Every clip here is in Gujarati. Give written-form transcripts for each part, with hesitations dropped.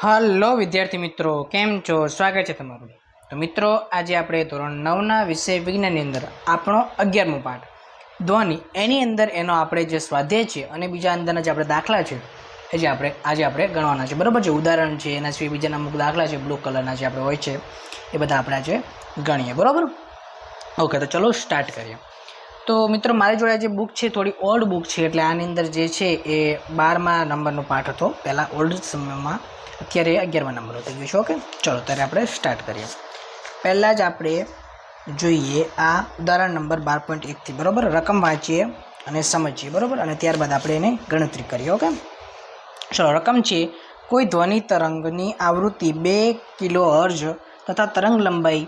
હલો વિદ્યાર્થી મિત્રો, કેમ છો? સ્વાગત છે તમારું. તો મિત્રો, આજે આપણે ધોરણ 9ના વિષય વિજ્ઞાનની અંદર આપણો 11મો પાઠ ધ્વનિ એની અંદર એનો આપણે જે સ્વાધ્યાય છે અને બીજા અંદરના જે આપણે દાખલા છે એ જે આજે આપણે ગણવાના છે. બરાબર છે. ઉદાહરણ છે, એના સિવાય બીજાના અમુક દાખલા છે બ્લુ કલરના જે આપણે હોય છે એ બધા આપણે આજે ગણીએ. બરાબર. ઓકે, તો ચલો સ્ટાર્ટ કરીએ. તો મિત્રો, મારી જોડે જે બુક છે થોડી ઓલ્ડ બુક છે, એટલે આની અંદર જે છે એ 12મા નંબરનો પાઠ હતો પહેલાં ઓલ્ડ સમયમાં, અત્યારે 11મા નંબર થઈ ગયો છે. ઓકે, ચલો ત્યારે આપણે સ્ટાર્ટ કરીએ. પહેલાં જ આપણે જોઈએ આ ઉદાહરણ નંબર 12.1થી. બરાબર, રકમ વાંચીએ અને સમજીએ. બરાબર, અને ત્યારબાદ આપણે એને ગણતરી કરીએ. ઓકે, ચલો. રકમ છે, કોઈ ધ્વનિ તરંગની આવૃત્તિ 2 કિલોહર્ટ્ઝ તથા તરંગ લંબાઈ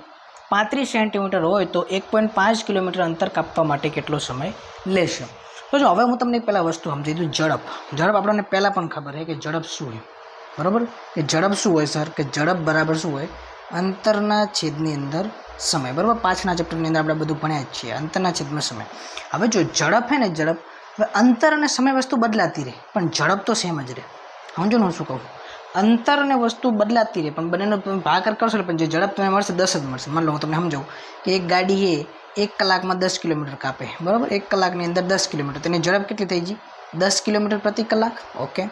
35 સેન્ટીમીટર હોય તો 1.5 કિલોમીટર અંતર કાપવા માટે કેટલો સમય લેશે? તો જો હવે હું તમને પહેલાં વસ્તુ સમજી દઉં. ઝડપ આપણને પહેલાં પણ ખબર છે કે ઝડપ શું હોય. બરાબર, કે ઝડપ શું હોય સર? કે ઝડપ બરાબર શું હોય? અંતરના છેદની અંદર સમય. બરાબર, પાછળના ચેપ્ટરની અંદર આપણે બધું ભણ્યા જ છીએ, અંતરના છેદમાં સમય. હવે જો ઝડપ છે ને, ઝડપ, હવે અંતર અને સમય વસ્તુ બદલાતી રહે પણ ઝડપ તો સેમ જ રહે. સમજો ને હું શું કહું? અંતર અને વસ્તુ બદલાતી રહે પણ બંનેનો તમે ભાગાકાર કરશો પણ જે ઝડપ તમને મળશે 10 જ મળશે. માન લો હું તમને સમજાવું કે એક ગાડી એ 1 કલાકમાં 10 કિલોમીટર કાપે. બરાબર, 1 કલાકની અંદર 10 કિલોમીટર, તેની ઝડપ કેટલી થઈ ગઈ? 10 કિલોમીટર પ્રતિ કલાક. ઓકે,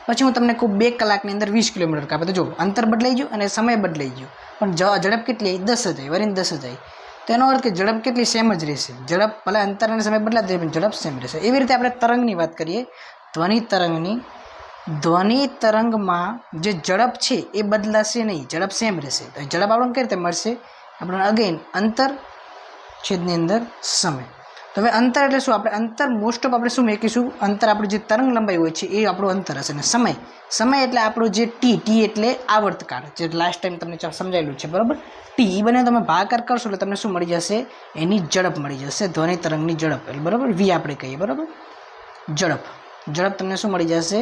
પછી હું તમને કહું 2 કલાકની અંદર 20 કિલોમીટર કાપે. તો જો અંતર બદલાઈ ગયું અને સમય બદલાઈ ગયો પણ ઝડપ કેટલી આવી? 10 જ આવી, વરીને 10 જ આવી. તેનો અર્થ કે ઝડપ કેટલી? સેમ જ રહેશે. ઝડપ ભલે અંતર અને સમય બદલાતી રહે પણ ઝડપ સેમ રહેશે. એવી રીતે આપણે તરંગની વાત કરીએ, ધ્વનિ તરંગમાં જે ઝડપ છે એ બદલાશે નહીં, ઝડપ સેમ રહેશે. તો ઝડપ આપણને કઈ રીતે મળશે? આપણને અગેન અંતર છેદની અંદર સમય. તો હવે અંતર એટલે શું? આપણે અંતર મોસ્ટ ઓફ આપણે શું મેકીશું? અંતર આપણે જે તરંગ લંબાઈ હોય છે એ આપણું અંતર હશે. અને સમય એટલે આપણો જે ટી એટલે આવર્તકાળ, જે લાસ્ટ ટાઈમ તમને સમજાયેલું છે. બરાબર, ટી એ બંને તમે ભાગાકાર કરશો એટલે તમને શું મળી જશે? એની ઝડપ મળી જશે, ધ્વનિ તરંગની ઝડપ. એટલે બરાબર, વી આપણે કહીએ. બરાબર, ઝડપ તમને શું મળી જશે?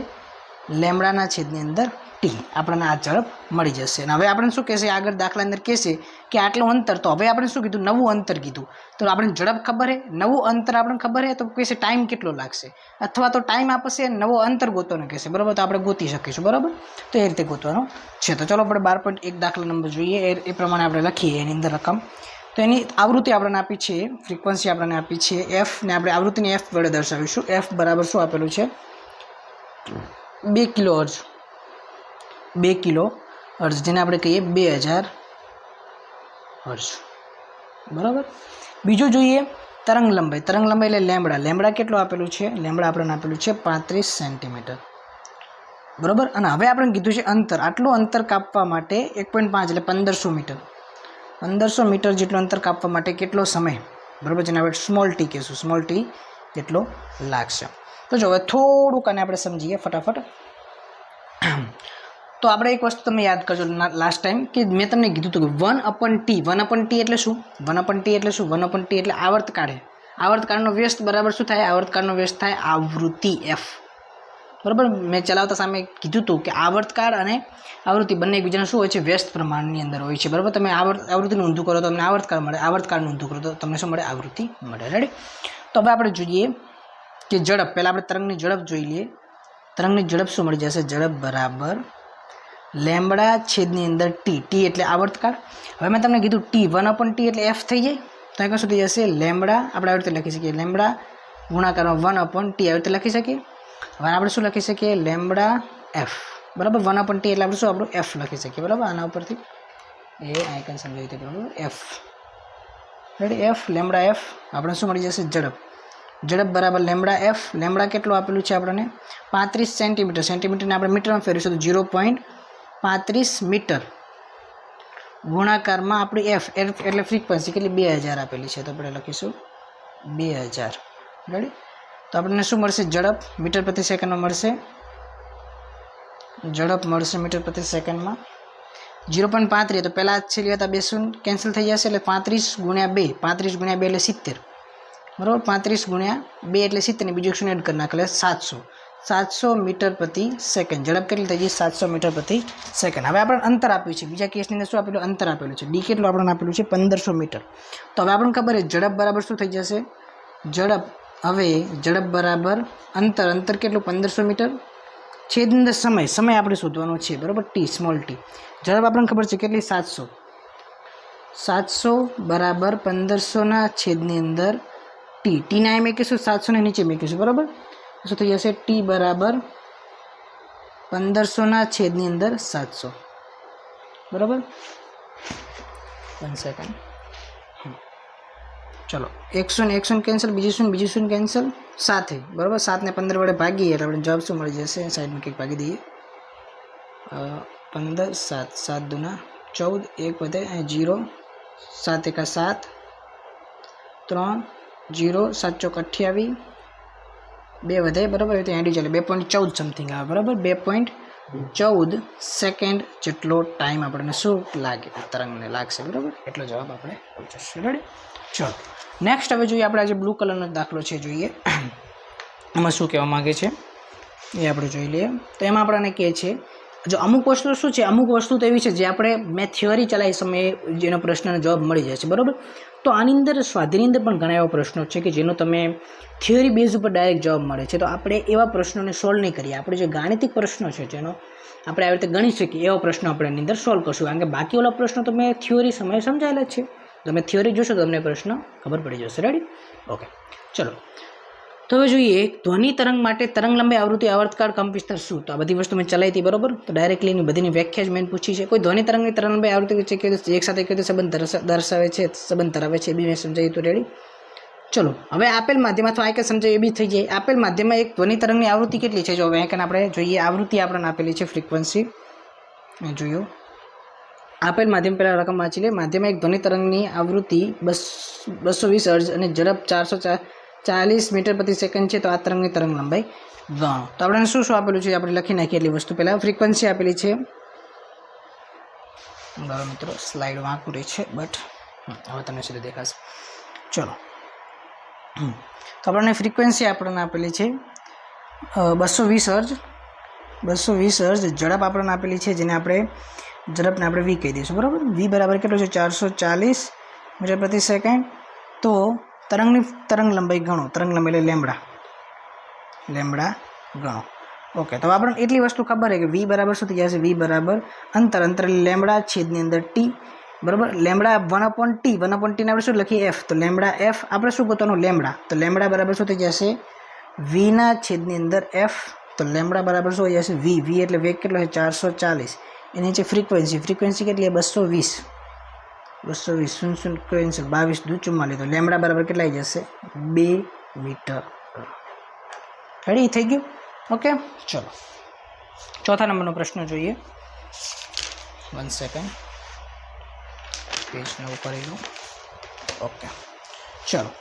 લેમડાના છેદની અંદર ટી. આપણને આ ઝડપ મળી જશે. અને હવે આપણે શું કહેશે? આગળ દાખલા અંદર કહેશે કે આટલું અંતર. તો હવે આપણે શું કીધું? નવું અંતર કીધું. તો આપણે ઝડપ ખબર છે, નવું અંતર આપણને ખબર છે, તો કહેશે ટાઈમ કેટલો લાગશે, અથવા તો ટાઈમ આપશે નવો અંતર ગોતવાનો કહેશે. બરાબર, તો આપણે ગોતી શકીશું. બરાબર, તો એ રીતે ગોતવાનું છે. તો ચલો આપણે 12.1 દાખલા નંબર જોઈએ. એ પ્રમાણે આપણે લખીએ એની અંદર રકમ. તો એની આવૃત્તિ આપણને આપી છે, ફ્રીક્વન્સી આપણને આપી છે એફ, ને આપણે આવૃત્તિની એફ વડે દર્શાવીશું. એફ બરાબર શું આપેલું છે? 2 કિલોહર્ટ્ઝ, જેને આપણે કહીએ 2000 હર્ટ્ઝ. બરાબર, બીજું જોઈએ તરંગ લંબાઈ એટલે લેમડા કેટલું આપેલું છે? લેમડા આપણને આપેલું છે 35 સેન્ટીમીટર. બરાબર, અને હવે આપણે કીધું છે અંતર. આટલું અંતર કાપવા માટે 1.5 એટલે 1500 મીટર. 1500 મીટર જેટલું અંતર કાપવા માટે કેટલો સમય? બરાબર, જેને આપણે સ્મોલ ટી કહીશું. સ્મોલ ટી કેટલો લાગશે? તો જો હવે થોડુંક આને આપણે સમજીએ ફટાફટ. તો આપણે એક વસ્તુ તમે યાદ કરજો લાસ્ટ ટાઈમ કે મેં તમને કીધું હતું કે 1/t એટલે શું? 1/t એટલે આવર્તકાળ. આવર્તકાળનો વ્યસ્ત બરાબર શું થાય? આવર્તકાળનો વ્યસ્ત થાય આવૃત્તિ એફ. બરાબર, મેં ચલાવતા સામે કીધું હતું કે આવર્તકાળ અને આવૃત્તિ બંને એકબીજાના શું હોય છે? વ્યસ્ત પ્રમાણની અંદર હોય છે. બરાબર, તમે આવૃત્તિનું ઊંધું કરો તો તમને આવર્તકાળ મળે, આવર્તકાળનું ઊંધું કરો તો તમને શું મળે? આવૃત્તિ મળે. રેડી? તો હવે આપણે જોઈએ કે ઝડપ. પહેલાં આપણે તરંગની ઝડપ જોઈ લઈએ. તરંગની ઝડપ શું મળી જશે? ઝડપ બરાબર લેમડા છેદની અંદર ટી એટલે આવર્તકાળ. હવે મેં તમને કીધું ટી 1/t એટલે એફ થઈ જાય. તો અહીં શું થઈ જશે? લેમડા આપણે આવી રીતે લખી શકીએ, લેમડા ગુણાકારમાં 1/t આવી રીતે લખી શકીએ. હવે આપણે શું લખી શકીએ? Lambda F. બરાબર, 1/t એટલે આપણે શું આપણું એફ લખી શકીએ. બરાબર, આના ઉપરથી એ આઇકન સમજાવી દે. બરાબર, F. Ready? F, lambda F આપણે શું મળી જશે? ઝડપ બરાબર લેમડા એફ. લેમડા કેટલું આપેલું છે આપણને? 35 સેન્ટીમીટર. સેન્ટીમીટરને આપણે મીટરમાં ફેરવીશું તો 0.35 મીટર ગુણાકારમાં આપણી એફ એટલે ફ્રીક્વન્સી કેટલી? 2000 આપેલી છે. તો આપણે લખીશું 2000. રેડી? તો આપણને શું મળશે? ઝડપ મીટર પ્રતિ સેકન્ડમાં મળશે. ઝડપ મળશે મીટર પ્રતિ સેકન્ડમાં 0.35. તો પહેલાં છેલ્લી હતા 2 કેન્સલ થઈ જશે એટલે 35 ગુણ્યા 2 એટલે 70. બરાબર, 35 ગુણ્યા 2 એટલે 70 ને બીજું 100 એડ કરી નાખે એટલે 700 મીટર પ્રતિ સેકન્ડ. ઝડપ કેટલી થઈ ગઈ? 700 મીટર પ્રતિ સેકન્ડ. હવે આપણે અંતર આપ્યું છે. બીજા કેસની અંદર શું આપેલું? અંતર આપેલું છે. ડી કેટલું આપણને આપેલું છે? 1500 મીટર. તો હવે આપણને ખબર છે ઝડપ બરાબર શું થઈ જશે? ઝડપ બરાબર અંતર કેટલું? 1500 મીટર છેદની અંદર સમય આપણે શોધવાનો છે, બરાબર, ટી, સ્મોલ ટી. ઝડપ આપણને ખબર છે કેટલી, 700 બરાબર 1500ના છેદની અંદર ટી. ટીના એમ કહીશું, 700 ને નીચે મૂકીશું, બરાબર. શું થઈ જશે? ટી બરાબર 1500ના છેદની અંદર 700, બરાબર. 1 સેકન્ડ. ચલો, 100 ને 100 કેન્સલ, બીજું શું કેન્સલ, 7, બરાબર. 7 ને 15 વડે ભાગીએ એટલે આપણે જવાબ શું મળી જશે? સાઈડમાં કંઈક ભાગી દઈએ. 15, 7, 7 દુના 14, 1 વધે, 0, 7 એકા 7, 3, 0, 7 ચોક 28, 2 વધે, બરાબર. એ તો એન્ડી ચાલે, 2.14 સમથિંગ આવે, બરાબર. 2.14 સેકન્ડ જેટલો ટાઈમ આપણને શું લાગે? તરંગને લાગશે, બરાબર. એટલો જવાબ આપણે જશે. રેડી? ચલો, નેક્સ્ટ હવે જોઈએ આપણે આજે બ્લુ કલરનો દાખલો છે, જોઈએ એમાં શું કહેવા માગે છે એ આપણે જોઈ લઈએ. તો એમાં આપણને કહે છે, જો અમુક વસ્તુ શું છે, અમુક વસ્તુ તો એવી છે જે આપણે મેં થિયરી ચલાવી સમયે જેનો પ્રશ્નનો જવાબ મળી જાય છે, બરાબર. તો આની અંદર સ્વાધ્યાયની અંદર પણ ઘણા એવા પ્રશ્નો છે કે જેનો તમે થિયરી બેઝ ઉપર ડાયરેક્ટ જવાબ મળે છે. તો આપણે એવા પ્રશ્નોને સોલ્વ નહીં કરીએ. આપણે જે ગાણિતિક પ્રશ્નો છે જેનો આપણે આવી રીતે ગણી શકીએ એવા પ્રશ્નો આપણે એની અંદર સોલ્વ કરશું, કારણ કે બાકી ઓલા પ્રશ્નો તો મેં થિયરી સમયે સમજાયેલા જ છે. તમે થિયરી જોશો તો તમને પ્રશ્ન ખબર પડી જશે. રેડી? ઓકે, ચલો. તો હવે જોઈએ, ધ્વનિ તરંગ માટે તરંગ લંબાઈ, આવૃત્તિ, આવર્તકાળ, કંપ વિસ્તાર શું? તો આ બધી વસ્તુ મેં ચલાવી હતી, બરોબર. તો ડાયરેક્ટલી એની બધીની વ્યાખ્યા જ મેં પૂછી છે. કોઈ ધ્વનિ તરંગની તરંગ લંબાઈ, આવૃત્તિ વચ્ચે એક સાથે કેવી રીતે સંબંધ દર્શાવે છે, સંબંધ ધરાવે છે, એ બી મેં સમજાવ્યું હતું. રેડી? ચલો, હવે આપેલ માધ્યમ અથવા આ કે સમજાય એ બી થઈ જાય. આપેલ માધ્યમમાં એક ધ્વનિ તરંગની આવૃત્તિ કેટલી છે? જો હવે આપણે જોઈએ, આવૃત્તિ આપણને આપેલી છે, ફ્રીક્વન્સી જોયું. આપેલ માધ્યમ પહેલાં રકમ વાંચી લે. માધ્યમમાં એક ધ્વનિ તરંગની આવૃત્તિ 220 હર્ટ્ઝ અને ઝડપ 440 મીટર પ્રતિ સેકન્ડ છે. તો આ તરંગની તરંગ લંબાઈ ગણો. તો આપણે શું આપેલું છે આપણે લખી નાખીએ. એટલી વસ્તુ પહેલાં ફ્રીક્વન્સી આપેલી છે, બરાબર મિત્રો. સ્લાઇડ વાંકું રહી છે, બટ હવે તમને સીધું દેખાશે. ચલો, તો આપણને ફ્રીક્વન્સી આપણને આપેલી છે 220 હર્ટ્ઝ. 220 હર્ટ્ઝ. ઝડપ આપણને આપેલી છે, જેને આપણે ઝડપને આપણે વી કહી દઈશું, બરાબર. વી બરાબર કેટલો છે? 440 મીટર પ્રતિ સેકન્ડ. તો તરંગની તરંગ લંબાઈ ગણો. તરંગ લંબાઈ એટલે લેમ્બડા ગણો. ઓકે, તો આપણને એટલી વસ્તુ ખબર છે કે વી બરાબર શું થઈ જશે? વી બરાબર અંતર લેમ્બડા છેદની અંદર ટી, બરાબર. Lambda 1/t. 1/t ને આપણે શું લખીએ? એફ. તો લેમ્બડા એફ આપણે શું ગોતવાનું? લેમ્બડા. તો લેમ્બડા બરાબર શું થઈ જશે? વીના છેદની અંદર એફ. તો લેમ્બડા બરાબર શું થઈ જશે? વી. વી એટલે વેગ કેટલો છે? 440. એની નીચે ફ્રીક્વન્સી કેટલી? 220. 0 કેન્સલ, 22 દૂ 44. તો લેમ્બડા બરાબર કેટલા આવી જશે? 2 મીટર. રેડી? થઈ ગયું? ઓકે, ચલો ચોથા નંબરનો પ્રશ્ન જોઈએ. 1 સેકન્ડ, પેજને ઉપર આવી. ઓકે, ચલો.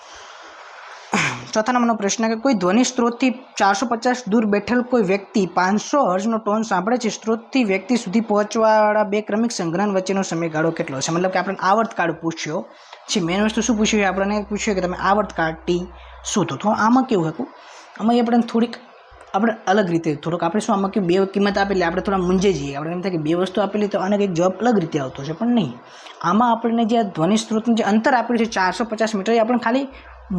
ચોથા નંબરનો પ્રશ્ન કે કોઈ ધ્વનિ સ્ત્રોતથી 450 દૂર બેઠેલ કોઈ વ્યક્તિ 500 હર્ટ્ઝનો ટોન સાંભળે છે. સ્ત્રોતથી વ્યક્તિ સુધી પહોંચવાવાળા બે ક્રમિક સંગ્રહણ વચ્ચેનો સમયગાળો કેટલો છે? મતલબ કે આપણે આવર્તકાળ પૂછ્યો છે. મેન વસ્તુ શું પૂછ્યું? આપણને પૂછ્યું કે તમે આવર્તકાળ ટી શોધો. તો આમાં કેવું હતું? આમાં આપણે થોડીક આપણે અલગ રીતે થોડુંક આપણે શું આમાં કે બે કિંમત આપેલી આપણે થોડા મૂંઝાઈ જઈએ. આપણે એમ થાય કે બે વસ્તુ આપેલી તો આને કંઈક જવાબ અલગ રીતે આવતો છે, પણ નહીં. આમાં આપણને જે ધ્વનિ સ્ત્રોતનું જે અંતર આપેલું છે 450 મીટર, એ આપણે ખાલી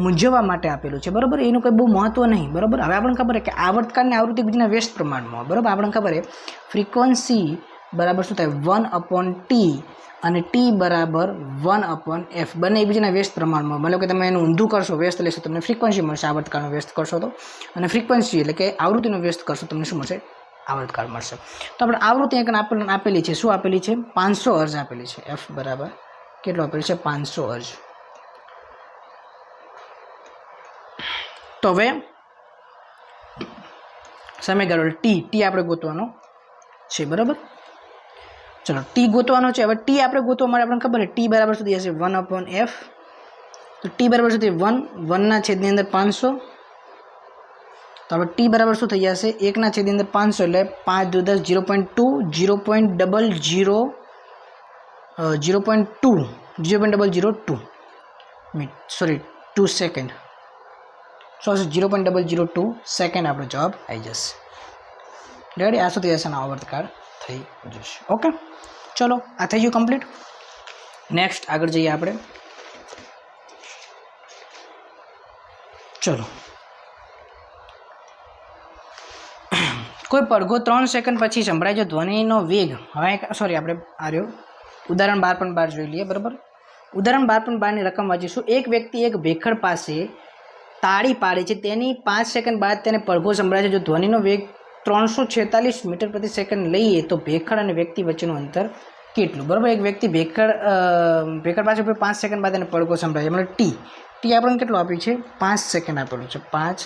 મૂંઝવવા માટે આપેલું છે, બરાબર. એનું કંઈ બહુ મહત્વ નહીં, બરાબર. હવે આપણને ખબર છે કે આવર્તકાળની આવૃત્તિ બીજીના વ્યસ્ત પ્રમાણમાં, બરાબર. આપણને ખબર છે ફ્રીક્વન્સી બરાબર શું થાય? 1/t અને ટી બરાબર 1/f. બંને એકબીજાના વ્યસ્ત પ્રમાણમાં. મતલબ કે તમે એનું ઊંધું કરશો, વ્યસ્ત લેશો, તમને ફ્રીક્વન્સી મળશે. આવર્તકાળનો વ્યસ્ત કરશો તો, અને ફ્રીક્વન્સી એટલે કે આવૃત્તિનો વ્યસ્ત કરશો, તમને શું મળશે? આવર્તકાળ મળશે. તો આપણે આવૃત્તિ અહીંયા આપેલી છે. શું આપેલી છે? 500 હર્ટ્ઝ આપેલી છે. એફ બરાબર કેટલો આપેલું છે? 500 હર્ટ્ઝ. તો હવે સમયગાળો ટી આપણે ગોતવાનો છે, બરાબર. ચલો, ટી ગોતવાનો છે. હવે ટી આપણે ગોતવા માટે આપણને ખબર છે ટી બરાબર સુધી હશે 1/f. તો ટી બરાબર સુધી 1 છેદની અંદર 500. તો હવે ટી બરાબર શું થઈ જશે? 1 છેદની અંદર 500 એટલે 5 × 10 0.002 મિનિટ, સોરી 2 સેકન્ડ. 0.002 સેકન્ડ આપણો જવાબ આવી જશે. રેડી? આ શું થઈ જશે? આવર્તકાળ થઈ જશે. ઓકે, ચલો, આ થઈ ગયું કમ્પ્લીટ. નેક્સ્ટ આગળ જઈએ આપણે. ચલો, કોઈ પડઘો 3 સેકન્ડ પછી સંભળાય છે ધ્વનિનો વેગ. હવે સોરી આપણે આ રહ્યો ઉદાહરણ 12.12 જોઈ લઈએ. બરાબર, ઉદાહરણ 12.12ની રકમ વાંચીશું. એક વ્યક્તિ એક ભેખડ પાસે તાળી પાડે છે, તેની 5 સેકન્ડ બાદ તેને પડઘો સંભળાય છે. જો ધ્વનિનો વેગ 346 મીટર પ્રતિ સેકન્ડ લઈએ તો ભેખડ અને વ્યક્તિ વચ્ચેનું અંતર કેટલું? બરાબર, એક વ્યક્તિ ભેખડ પાસે 5 સેકન્ડ બાદ એને પડઘો સંભળાય છે, મતલબ ટી આપણને કેટલું આપ્યું છે? 5 સેકન્ડ આપેલું છે. 5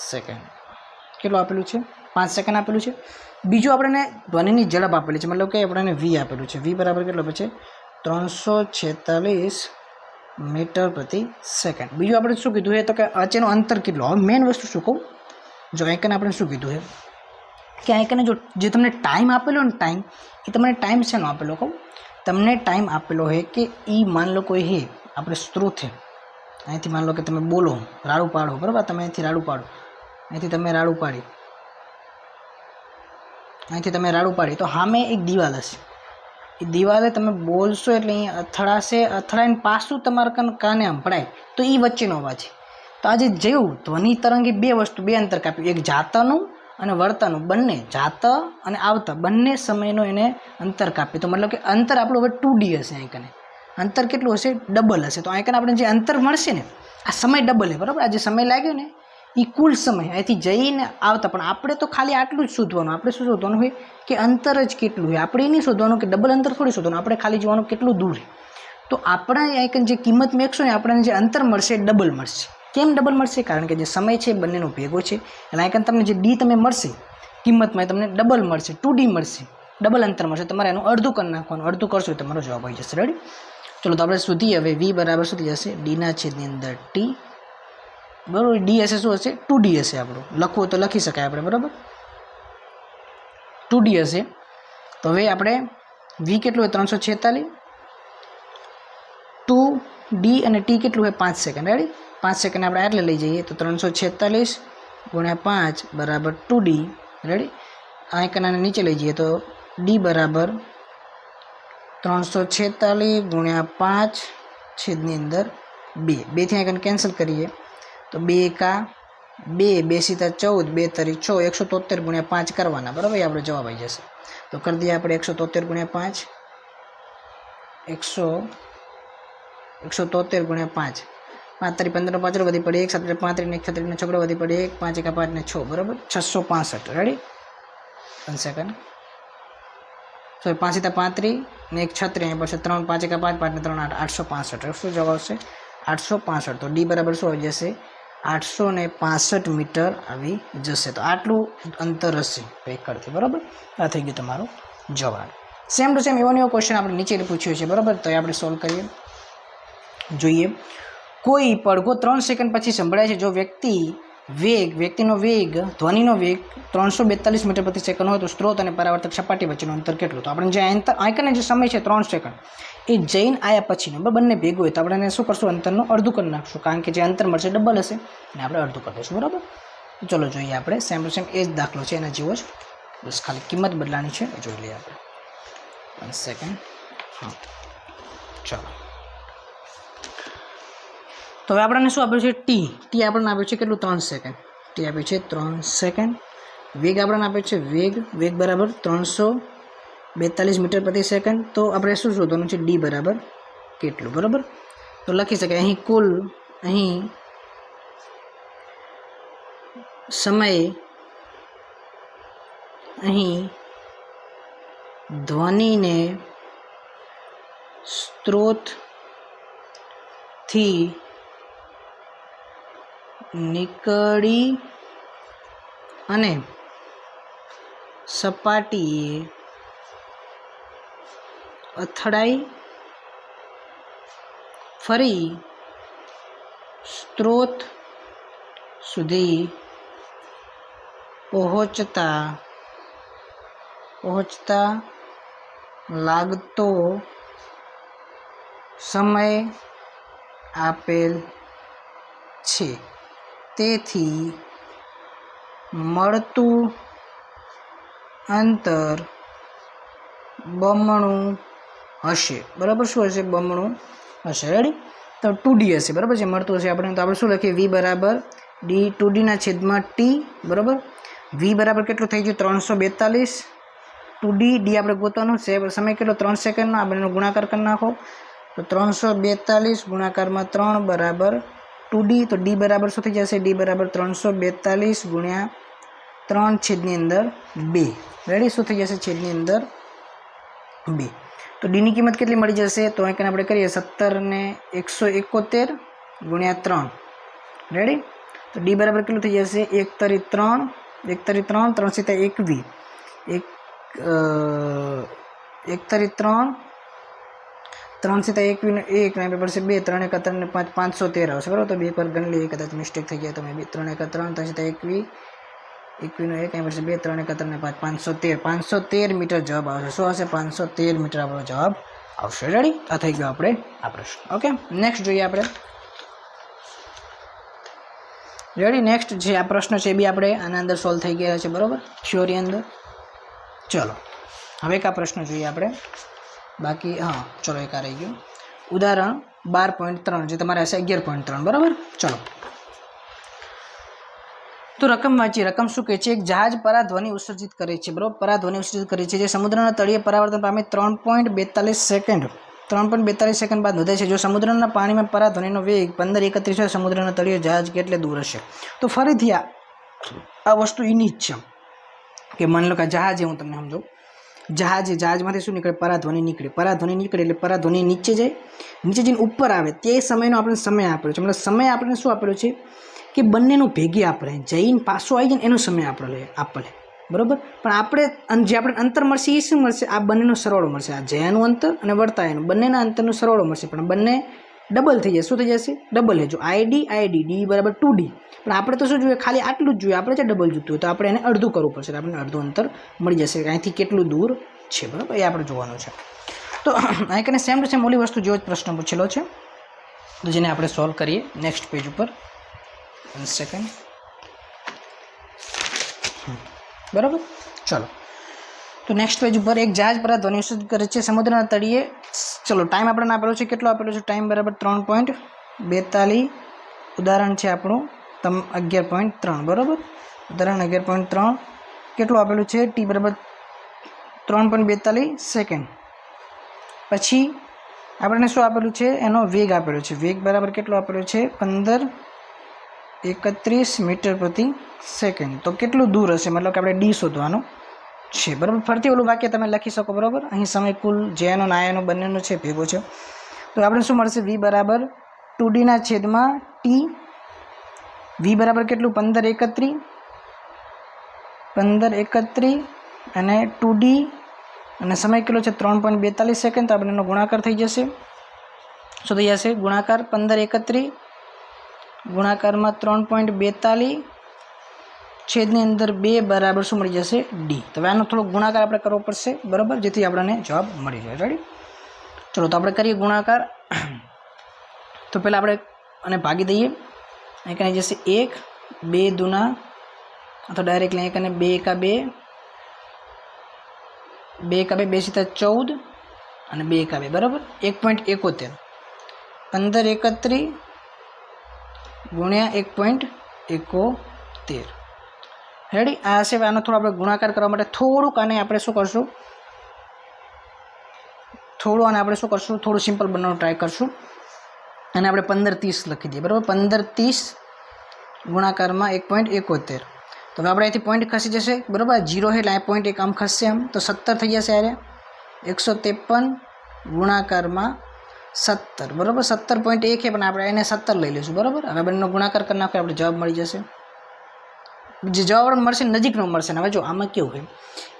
સેકન્ડ કેટલું આપેલું છે? 5 સેકન્ડ આપેલું છે. બીજું આપણને ધ્વનિની ઝડપ આપેલી છે, મતલબ કે આપણને વી આપેલું છે. વી બરાબર કેટલો છે? 346 મીટર પ્રતિ સેકન્ડ. બીજું આપણે શું કીધું છે તો કે વચ્ચેનું અંતર કેટલું? હવે મેઇન વસ્તુ શું કહું, જો આઈકન આપણે શું કીધું છે કે આઈકને જો જે તમને ટાઈમ આપેલો ને ટાઈમ, એ તમને ટાઈમ શેનો આપેલો કહું? તમને ટાઈમ આપેલો છે કે એ માન લો કોઈ હે આપણે સ્ત્રોત છે, અહીંથી માન લો કે તમે બોલો રાડું પાડો, બરાબર, તમે અહીંથી રાડું પાડો, અહીંથી તમે રાડું પાડી, અહીંથી તમે રાડું પાડી, તો સામે એક દિવાલ હશે. એ દિવાલે તમે બોલશો એટલે અહીંયા અથડાશે, અથડાઈને પાછું તમારા કાને સંભળાય તો એ વચ્ચેનો અવાજ છે. તો આજે જેવું ધ્વનિ તરંગે બે વસ્તુ, બે અંતર કાપ્યું, એક જાતાનું અને વર્તાનું, બંને જાતા અને આવતા બંને સમયનો એને અંતર કાપ્યું. તો મતલબ કે અંતર આપણું હવે 2D હશે. અહીં કને અંતર કેટલું હશે? ડબલ હશે. તો અહીં કને આપણે જે અંતર મળશે ને, આ સમય ડબલ છે, બરાબર. આ જે સમય લાગ્યો ને એ કુલ સમય અહીંથી જઈને આવતા. પણ આપણે તો ખાલી આટલું જ શોધવાનું. આપણે શું શોધવાનું હોય કે અંતર જ કેટલું હોય. આપણે એ નહીં શોધવાનું કે ડબલ અંતર થોડી શોધવાનું, આપણે ખાલી જોવાનું કેટલું દૂર છે. તો આપણા આઈકન જે કિંમત મેકશો ને, આપણને જે અંતર મળશે એ ડબલ મળશે. કેમ ડબલ મળશે? કારણ કે જે સમય છે બંનેનો ભેગો છે. એટલે આઈકન તમને જે ડી તમે મળશે કિંમતમાં, તમને ડબલ મળશે, 2D મળશે, ડબલ અંતર મળશે. તમારે એનું અડધું કરી નાખવાનું, અડધું કરશો તો તમારો જવાબ આવી જશે. રેડી? ચલો તો આપણે શોધીએ હવે. વી બરાબર શું થઈ જશે? ડીના છેદની અંદર ટી, બરાબર. ડી હશે શું હશે? 2D હશે. આપણું લખવું તો લખી શકાય આપણે, બરાબર, 2D હશે. તો હવે આપણે વી કેટલું હોય? 346, 2D અને ટી કેટલું હોય? 5 સેકન્ડ. રેડી? 5 સેકન્ડ આપણે એટલે લઈ જઈએ તો 346 ગુણ્યા 5 બરાબર 2D. રેડી? આ એકનાને નીચે લઈ જઈએ તો ડી બરાબર 346 ગુણ્યા 5 છેદની અંદર 2. 2 થી એકન કેન્સલ કરીએ તો 2 એકા 2, 2 સીધા 14, 2 તરી 6, 173 ગુણ્યા 5 કરવાના, બરાબર. એ આપણો જવાબ આવી જશે. તો કરી દઈએ આપણે 173 ગુણ્યા 5, 173 ગુણ્યા 5, 5 તરી 15 5 વધી પડે 1, 7 35 ને 1 36 છોકરો વધી પડે 1, 5 એકા 5 ને 6, બરાબર 665. રેડી? 1 સેકન્ડ. સોરી, 5 સીધા 35 ને 1 36, અહીં પડશે 3, 5 એકા 5, 5 ને 3 8, 865. શું જવાબ આવશે? 865. તો ડી બરાબર શું આવી જશે? 865 મીટર આવી જશે. તો આટલું અંતર હશે ભેખડથી, બરાબર. આ થઈ ગયું તમારો જવાબ. સેમ ટુ સેમ એવો ક્વેશ્ચન આપણે નીચે પૂછ્યો છે, બરાબર. તો એ આપણે સોલ્વ કરીએ. જોઈએ, કોઈ પડઘો 3 સેકન્ડ પછી સંભળાય છે. જો વ્યક્તિનો વેગ ધ્વનિનો વેગ 342 મીટર પ્રતિ સેકન્ડ હોય તો સ્ત્રોત અને પરાવર્તક સપાટી વચ્ચેનું અંતર કેટલું? તો આપણે જે આઈકનનો જે સમય છે 3 સેકન્ડ, એ જૈન આયા પછીનો બંને ભેગું હોય તો આપણે એને શું કરશું? અંતરનું અડધું કરી નાખશું, કારણ કે જે અંતર મળશે ડબલ હશે અને આપણે અડધું કરી દઈશું, બરાબર. ચલો જોઈએ આપણે સેમ ટુ સેમ એ જ દાખલો છે, એના જેવો જ, બસ ખાલી કિંમત બદલાની છે. જોઈ લઈએ આપણે. 1 સેકન્ડ. હા, ચાલો. તો હવે આપણને શું આપ્યું છે? ટી આપણને આપ્યું છે કેટલું? 3 સેકન્ડ. ટી આપ્યું છે 3 સેકન્ડ. વેગ આપણને આપ્યો છે વેગ બરાબર 342 મીટર પ્રતિ સેકન્ડ. તો આપણે શું શોધવાનું છે? ડી બરાબર કેટલું, બરાબર. તો લખી શકાય અહીં કુલ સમય અહીં ધ્વનિને સ્ત્રોતથી નીકળી અને સપાટીએ અથડાઈ ફરી સ્ત્રોત સુધી પહોંચતા લાગતો સમય આપેલ છે. તેથી મળતું અંતર બમણું હશે, બરાબર. શું હશે? બમણું હશે. રેડી? તો 2D હશે, બરાબર. જે મળતું હશે આપણે, તો આપણે શું લખીએ? વી બરાબર ડી 2Dના છેદમાં ટી, બરાબર. વી બરાબર કેટલું થઈ ગયું 342 2d ડી આપણે ગોતવાનું છે સમય કેટલો 3 સેકન્ડનો આ બંનેનો ગુણાકાર કરી નાખો તો 342 ગુણાકારમાં 3 બરાબર 2d તો ડી બરાબર શું થઈ જશે ડી બરાબર 342 ગુણ્યા 3 છેદની અંદર 2 રેડી શું થઈ જશે છેદની અંદર 2 તો ડીની કિંમત કેટલી મળી જશે તો અહીં આપણે કરીએ 17 ને 171 ગુણ્યા 3 રેડી તો ડી બરાબર કેટલું થઈ જશે 1 તરી 3 1 તરી 3 3 સીતા 21 1 તરી 3 3 સીતા 21 1 ને પડશે 2 3 1 3 ને 5 513 આવશે બરાબર તો બે પર ગણી લઈએ કદાચ મિસ્ટેક થઈ જાય તો મેં 3 1 3 3 સીતા 21 21 નો 1 અહીં પડશે 2 3 1 3 ને 5 513 મીટર જવાબ આવશે શું આવશે 513 મીટર આપણો જવાબ આવશે રેડી આ થઈ ગયો આપણે આ પ્રશ્ન ઓકે નેક્સ્ટ જોઈએ આપણે રેડી નેક્સ્ટ જે આ પ્રશ્ન છે એ બી આપણે આના અંદર સોલ્વ થઈ ગયા છે બરાબર થિયોરી અંદર ચલો હવે એક આ પ્રશ્ન જોઈએ આપણે બાકી હા ચલો એક આ રહી ગયું ઉદાહરણ 12.3 જે તમારે હશે 11.3 બરાબર ચલો તો રકમ વાંચી રકમ શું કહે છે એક જહાજ પરાધ્વનિ ઉત્સર્જિત કરે છે બરાબર પરાધ્વનિ ઉત્સર્જિત કરે છે જે સમુદ્રના તળિયે પરાવર્તન પામે 3.42 સેકન્ડ 3.42 સેકન્ડ બાદ વધે છે જો સમુદ્રના પાણીમાં પરાધ્વનિનો વેગ 1531 હોય સમુદ્રના તળિયે જહાજ કેટલે દૂર હશે તો ફરીથી આ વસ્તુ એની જ છે કે માની લો કે જહાજ હું તમને સમજાવું જહાજમાંથી શું નીકળે પરાધ્વનિ નીકળે એટલે પરાધ્વનિ નીચે જાય નીચે જઈને ઉપર આવે તે સમયનો આપણે સમય આપેલો છે મતલબ સમય આપણે શું આપેલો છે કે બંનેનું ભેગી આપણે જઈને પાછો આવી જાય ને એનો સમય આપણે બરાબર પણ આપણે જે આપણે અંતર મળશે એ શું મળશે આ બંનેનો સરવાળો મળશે આ જયાનું અંતર અને વર્તાયનું બંનેના અંતરનો સરવાળો મળશે પણ બંને ડબલ થઈ જશે શું થઈ જશે ડબલ છે જો આઈડી ડી બરાબર 2d પણ આપણે તો શું જોઈએ ખાલી આટલું જ જોઈએ આપણે જે ડબલ જોઈતું હોય તો આપણે એને અડધું કરવું પડશે આપણને અડધું અંતર મળી જશે અહીંથી કેટલું દૂર છે બરાબર એ આપણે જોવાનું છે તો અહીં કને સેમ ટુ સેમ ઓલી વસ્તુ જેવો જ પ્રશ્ન પૂછેલો છે તો જેને આપણે સોલ્વ કરીએ નેક્સ્ટ પેજ ઉપર 1 સેકન્ડ બરાબર ચલો તો નેક્સ્ટ પેજ ઉપર એક જહાજ પરાધ્વનિ ઉત્સર્જિત કરે છે સમુદ્રના તળિયે ચલો ટાઈમ આપણને આપેલો છે કેટલો આપેલો છે ટાઈમ બરાબર 3.42 ઉદાહરણ છે આપણું 11.3 બરાબર ઉદાહરણ 11.3 કેટલું આપેલું છે ટી બરાબર 3.42 સેકન્ડ પછી આપણને શું આપેલું છે એનો વેગ આપેલો છે વેગ બરાબર કેટલો આપેલો છે 1531 મીટર પ્રતિ સેકન્ડ તો કેટલું દૂર હશે મતલબ કે આપણે ડી શોધવાનું છે બરાબર ફરતી ઓલું વાક્ય તમે લખી શકો બરાબર અહીં સમય કુલ જેનો નાયનો બંનેનો છે ભેગો છે તો આપણે શું મળશે વી બરાબર 2d ના છેદમાં ટી વી બરાબર કેટલું 1531 અને 2d અને સમય કેટલો છે 3.42 સેકન્ડ તો આપણે એનો ગુણાકાર થઈ જશે શું થઈ જશે ગુણાકાર 1531 ગુણાકારમાં 3.42 છેદની અંદર 2 બરાબર શું મળી જશે ડી તો આનો થોડો ગુણાકાર આપણે કરવો પડશે બરાબર જેથી આપણને જવાબ મળી જાય રેડી ચલો તો આપણે કરીએ ગુણાકાર તો પહેલાં આપણે અને ભાગી દઈએ અહીં કને જશે 1 2 દુના અથવા ડાયરેક્ટલી અહીં કને 2 એકા 2 2 સીતા 14 અને 2 એકા 2 બરાબર 1.71 1531 ગુણ્યા 1.71 રેડી આ હશે આનો થોડો આપણે ગુણાકાર કરવા માટે થોડુંક આને આપણે શું કરશું થોડું સિમ્પલ બનાવવાનું ટ્રાય કરશું અને આપણે 1530 લખી દઈએ બરાબર 1530 ગુણાકારમાં 1.71 તો હવે આપણે અહીંથી પોઈન્ટ ખસી જશે બરાબર 0 એટલે આ પોઈન્ટ એક આમ ખસશે આમ તો 17 થઈ જશે અરે 153 ગુણાકારમાં 17 બરાબર 17.1 છે પણ આપણે એને 17 લઈ લઈશું બરાબર હવે બંનેનો ગુણાકાર કરી નાખો આપણે જવાબ મળી જશે જે જવાબ મળશે નજીકનો મળશે ને હવે જો આમાં કેવું હોય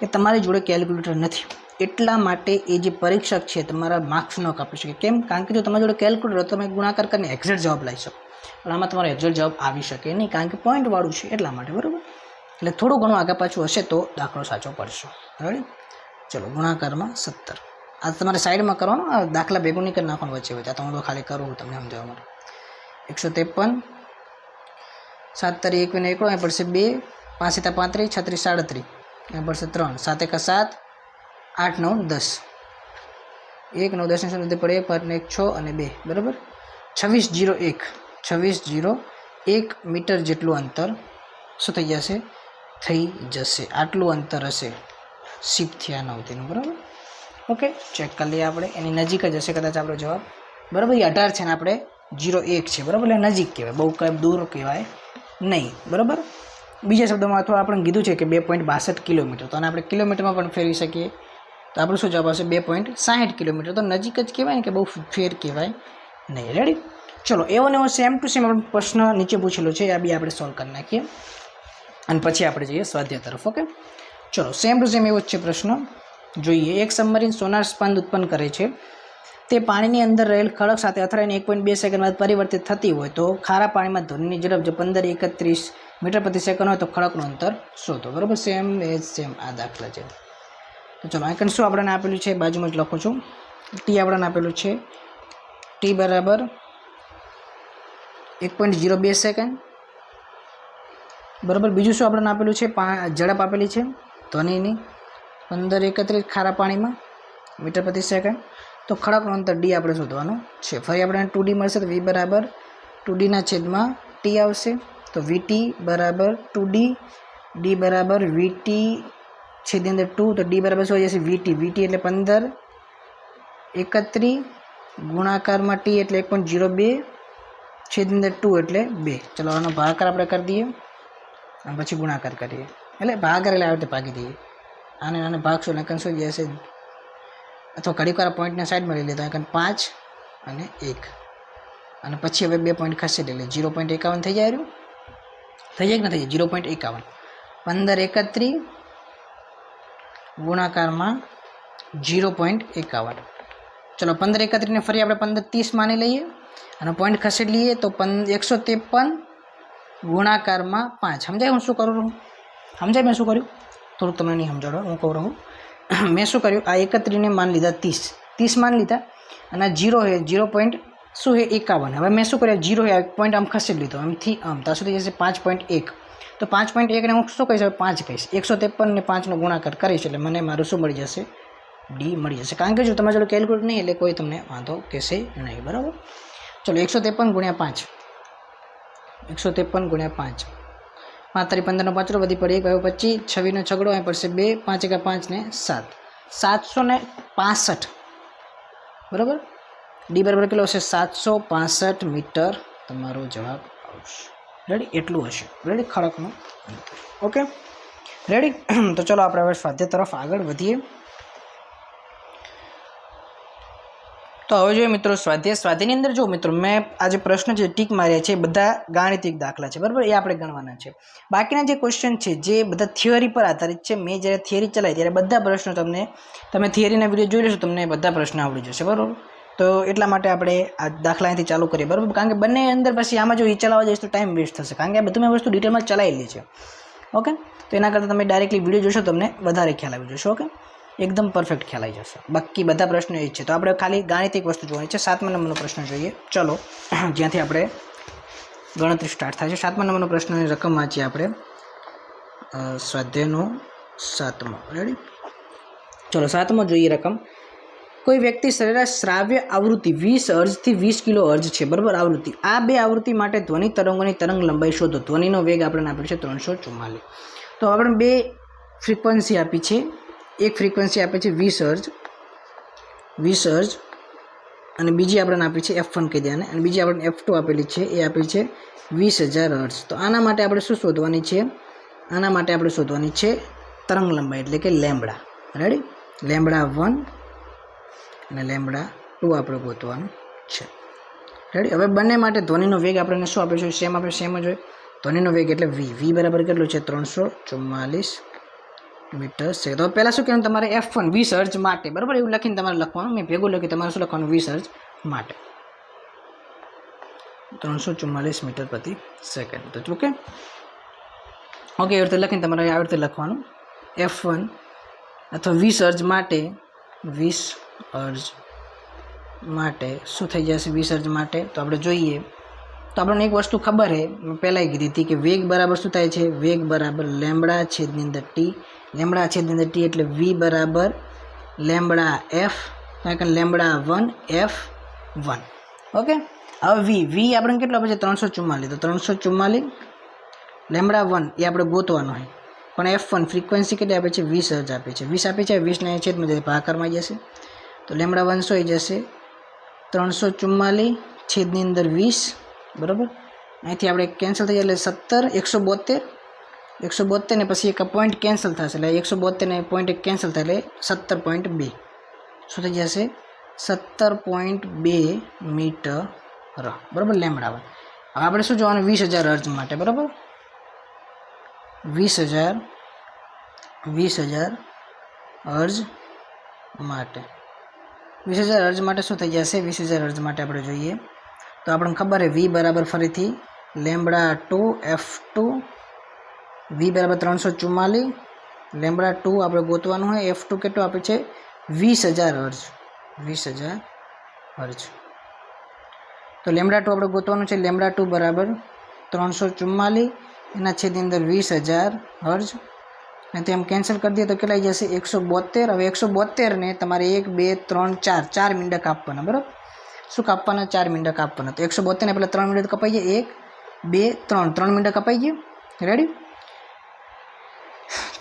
કે તમારી જોડે કેલ્ક્યુલેટર નથી એટલા માટે એ જે પરીક્ષક છે તમારા માર્ક્સ ન કાપી શકે કેમ કારણ કે જો તમારી જોડે કેલ્ક્યુલેટર તો તમે ગુણાકાર કરીને એક્ઝેક્ટ જવાબ લાવી શકો પણ આમાં તમારો એક્ઝેક્ટ જવાબ આવી શકે નહીં કારણ કે પોઈન્ટવાળું છે એટલા માટે બરાબર એટલે થોડું ઘણું આગળ પાછું હશે તો દાખલો સાચો પડશે રેડી ચલો ગુણાકારમાં 17 આ તમારે સાઈડમાં કરવાનો દાખલા ભેગું નહીં કરી નાખવાનું વચ્ચે વચ્ચે તો હું તો ખાલી કરું તમને સમજાવવા માટે 153 7 તારી 21 એકડો અહીં પડશે 2 5 સીતા 35 36 37 અહીં પડશે 3 7 એકા 7 8 9 10 1 9 10 ને પડે 5 ને 1 6 અને 2 બરાબર 2601 મીટર જેટલું અંતર શું થઈ જશે થઈ જશે. આટલું અંતર હશે શિફ્ટ થયા 9 થી, બરાબર. ઓકે, ચેક કરી લઈએ આપણે. એની નજીક જ હશે કદાચ આપણો જવાબ, બરાબર. એ 18 છે ને આપણે 01 છે, બરાબર. એટલે નજીક કહેવાય, બહુ કંઈ દૂર કહેવાય નહીં, બરાબર. બીજા શબ્દોમાં અથવા આપણે કીધું છે કે 2.62 કિલોમીટર, તો આને આપણે કિલોમીટરમાં પણ ફેરવી શકીએ. તો આપણું શું જવાબ આવશે? 2.60 કિલોમીટર. તો નજીક જ કહેવાય ને, કે બહુ ફેર કહેવાય નહીં. રેડી? ચલો, એવો ને એવો સેમ ટુ સેમ આપણે પ્રશ્ન નીચે પૂછેલો છે, આ બી આપણે સોલ્વ કરી નાખીએ અને પછી આપણે જઈએ સ્વાધ્યાય તરફ. ઓકે, ચલો, સેમ ટુ સેમ એવો જ છે પ્રશ્ન. જોઈએ. એક સબમરીન સોનાર સ્પંદ ઉત્પન્ન કરે છે. તે પાણીની અંદર રહેલ ખડક સાથે અથડાઈને 1.2 સેકન્ડ બાદ પરિવર્તિત થતી હોય તો ખારા પાણીમાં ધ્વનિની ઝડપ જો 1531 મીટર પ્રતિ સેકન્ડ હોય તો ખડકનું અંતર શોધો, બરાબર. સેમ એજ સેમ આ દાખલા છે. તો ચલો, આઈકન શું આપણને આપેલું છે? બાજુમાં જ લખું છું. ટી આપણને આપેલું છે, ટી બરાબર 1.02 સેકન્ડ, બરાબર. બીજું શું આપણને આપેલું છે? ઝડપ આપેલી છે ધ્વનિની 1531 ખારા પાણીમાં મીટર પ્રતિ સેકન્ડ. તો ખડકનું અંતર ડી આપણે શોધવાનું છે. ફરી આપણે 2D મળશે તો વી બરાબર 2Dના છેદમાં ટી આવશે. તો વીટી બરાબર 2D, ડી બરાબર વીટી છેદની અંદર 2, તો ડી બરાબર શું આવી જશે? વીટી. વીટી એટલે 1531 ગુણાકારમાં ટી એટલે 1.02 છેદની અંદર 2 એટલે 2. ચલો, આનો ભાગાકાર આપણે કરી દઈએ અને પછી ગુણાકાર કરીએ. એટલે ભાગાકાર એટલે આવી રીતે ભાગી દઈએ. આને ભાગશું એટલે શું જશે? અથવા ઘડીક વાર પોઈન્ટને સાઈડમાં લઈ લેતા, કારણ 5 અને 1, અને પછી હવે 2 પોઈન્ટ ખસેડી લે. 0.51 થઈ જાય. થઈ જાય કે ના થઈ જાય? 0.51 1531 ગુણાકારમાં 0.51. ચલો, 1531 ને ફરી આપણે 1530 માની લઈએ અને પોઈન્ટ ખસેડી લઈએ તો 153 ગુણાકારમાં 5. સમજાય હું શું કરું છું? સમજાય મેં શું કર્યું? થોડુંક તમને નહીં સમજાડો, હું કહું રહું. મેં શું કર્યું? આ 31ને માની લીધા 30 માની લીધા અને આ 0 હે 0. શું હે? 51. હવે મેં શું કર્યું? 0 હે પોઈન્ટ આમ ખસેડી લીધો, આમથી આમ ત્યાં સુધી જશે 5.1. તો 5.1 ને હું શું કહીશ? 5 કહીશ. 153 ને 5નો ગુણાકાર કરીશ એટલે મને મારું શું મળી જશે? ડી મળી જશે. કારણ કે જો તમારે જોડે કેલ્ક્યુલેટ નહીં એટલે કોઈ તમને વાંધો કહેશે નહીં, બરાબર. ચલો, 153 ગુણ્યા 5, 153 ગુણ્યા 5, 5 તારી 15નો 5 વધી પડે 1 આવ્યો 25, 26નો 6 અહીં પડશે 2, 5 એકા 5 ને 7, 765, બરાબર. ડી બરાબર કેટલો હશે? 765 મીટર તમારો જવાબ આવશે. રેડી? એટલું હશે. રેડી? ખડકનું. Okay, ready? તો ચલો આપણે હવે સ્વાધ્યાય તરફ આગળ વધીએ. તો હવે જોઈએ મિત્રો સ્વાધ્યાયની અંદર જો મિત્રો મેં આ જે પ્રશ્ન છે ટીક માર્યા છે બધા ગાણિતિક દાખલા છે, બરાબર. એ આપણે ગણવાના છે. બાકીના જે ક્વેશ્ચન છે જે બધા થિયરી પર આધારિત છે. મેં જ્યારે થિયરી ચલાવી ત્યારે બધા પ્રશ્નો તમે થિયરીના વિડીયો જોઈ લેશો, તમને બધા પ્રશ્નો આવડી જશે, બરાબર. તો એટલા માટે આપણે આ દાખલા અહીંથી ચાલુ કરીએ, બરાબર. કારણ કે બંને અંદર પછી આમાં જો એ ચલાવવા જઈશ તો ટાઈમ વેસ્ટ થશે, કારણ કે આ બધું મેં વસ્તુ ડિટેલમાં ચલાવેલી છે. ઓકે, તો એના કરતાં તમે ડાયરેક્ટલી વિડીયો જોશો તમને વધારે ખ્યાલ આવી જશે. ઓકે, એકદમ પરફેક્ટ ખ્યાલ આવી જશે. બાકી બધા પ્રશ્નો એ જ છે. તો આપણે ખાલી ગાણિતિક વસ્તુ જોવાની છે. 7મા નંબરનો પ્રશ્ન જોઈએ. ચલો, જ્યાંથી આપણે ગણતરી સ્ટાર્ટ થાય છે. 7મા નંબરનો પ્રશ્નની રકમ વાંચીએ આપણે. સ્વાધ્યાયનો 7મો. રેડી? ચલો, 7મો જોઈએ રકમ. કોઈ વ્યક્તિ સરેરાશ શ્રાવ્ય આવૃત્તિ 20 હર્ટ્ઝથી 20 કિલો હર્ટ્ઝ છે, બરાબર. આવૃત્તિ. આ બે આવૃત્તિ માટે ધ્વનિ તરંગોની તરંગ લંબાઈ શોધો. ધ્વનિનો વેગ આપણને આપેલ છે 344. તો આપણે બે ફ્રીક્વન્સી આપી છે. એક ફ્રીક્વન્સી આપે છે 20 હર્ટ્ઝ અને બીજી આપણને આપી છે F1 કહી દે અને બીજી આપણને F2 આપેલી છે, એ આપેલી છે 20,000 હર્ટ્ઝ. તો આના માટે આપણે શું શોધવાની છે? આના માટે આપણે શોધવાની છે તરંગ લંબાઈ, એટલે કે લેમ્બડા. રેડી? લેમ્બડા 1 અને લેમ્બડા 2 આપણે ગોતવાનું છે. રેડી? હવે બંને માટે ધ્વનિનો વેગ આપણને શું આપે છે? સેમ આપણે સેમ જ હોય. ધ્વનિનો વેગ એટલે વી બરાબર કેટલો છે? 344 મીટર છે. તો પહેલાં શું કહેવાનું? તમારે F1 20 હર્ટ્ઝ માટે, બરાબર, એવું લખીને તમારે લખવાનું. મેં ભેગું લખ્યું, તમારે શું લખવાનું? 20 હર્ટ્ઝ માટે 344 મીટર પ્રતિ સેકન્ડ. તો ઓકે, ઓકે, એવી રીતે લખીને તમારે આવી રીતે લખવાનું. F1 અથવા 20 હર્ટ્ઝ માટે 20 હર્ટ્ઝ માટે શું થઈ જશે? 20 હર્ટ્ઝ માટે તો આપણે જોઈએ તો આપણને એક વસ્તુ ખબર છે, મેં પહેલાં કીધી હતી કે વેગ બરાબર શું થાય છે? વેગ બરાબર લેમ્બડા છેદની અંદર ટી. લેમ્બડા છેદની અંદર ટી એટલે વી બરાબર lambda F, lambda 1 F1. Okay, હવે વી આપણે કેટલો પછી 344. તો 344 લેમ્બડા 1 એ આપણે ગોતવાનો હોય. પણ F1 ફ્રીક્વન્સી કેટલી આપે છે 20 હર્ટ્ઝ આપે છે 20 આપે છે 20 ને છેદમાં જશે ભાગાકારમાં જશે તો લેમડા 100 આવી જશે 344 છેદની અંદર 20 બરાબર અહીંથી આપણે કેન્સલ થઈ જાય એટલે 17 172 ને પછી એક પોઈન્ટ કેન્સલ થશે એટલે 172 ને પોઈન્ટ એક કેન્સલ થાય એટલે 17.2 શું થઈ જશે 17.2 મીટર બરાબર લેમડા 1 હવે આપણે શું જોવાનું 20,000 હર્ટ્ઝ માટે બરાબર 20,000 હર્ટ્ઝ માટે 20,000 હર્ટ્ઝ માટે શું થઈ જશે 20,000 હર્ટ્ઝ માટે આપણે જોઈએ તો આપણને ખબર છે V બરાબર ફરીથી લેમડા 2 F2 V બરાબર 344 લેમડા 2 આપણે ગોતવાનું હોય F2 કેટલું આપે છે 20,000 હર્ટ્ઝ 20,000 હર્ટ્ઝ તો લેમડા 2 આપણે ગોતવાનું છે લેમડા 2 બરાબર 344 એના છેદની અંદર 20,000 હર્ટ્ઝ અને તેમ કેન્સલ કરી દઈએ તો કેટલા જશે 172 હવે 172 ને તમારે 1 2 3 4 મિનિટ કાપવાના બરાબર શું કાપવાના 4 મિનિટ કાપવાના તો 172 ને પહેલાં 3 મિનિટ કપાઈ જાય 1 2 3 મિનિટ કપાઈ ગયું રેડી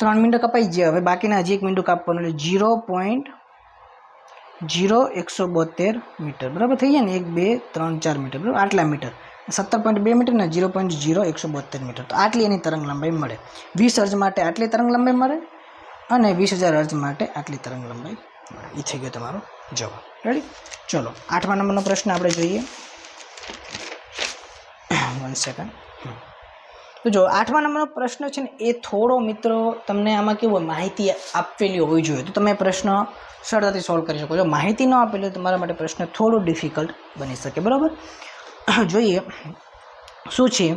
3 મિનિટ કપાઈ ગયા હવે બાકીના હજી 1 મિનિટ કાપવાનું એટલે 0.0172 મીટર બરાબર થઈ જાય ને 1 2 3 4 મીટર બરાબર આટલા મીટર 17.2 મીટર ને 0.0172 મીટર તો આટલી એની તરંગ લંબાઈ મળે 20 હર્ટ્ઝ માટે આટલી તરંગ લંબાઈ મળે અને 20,000 હર્ટ્ઝ માટે આટલી તરંગ લંબાઈ મળે એ થઈ ગયો તમારો જવાબ રેડી ચલો 8મા નંબરનો પ્રશ્ન આપણે જોઈએ 1 સેકન્ડ તો જો 8મા નંબરનો પ્રશ્ન છે ને એ થોડો મિત્રો તમને આમાં કેવું માહિતી આપેલી હોવી જોઈએ તો તમે પ્રશ્ન સરળતાથી સોલ્વ કરી શકો છો માહિતી ન આપેલી તમારા માટે પ્રશ્ન થોડો ડિફિકલ્ટ બની શકે બરાબર જોઈએ શું છે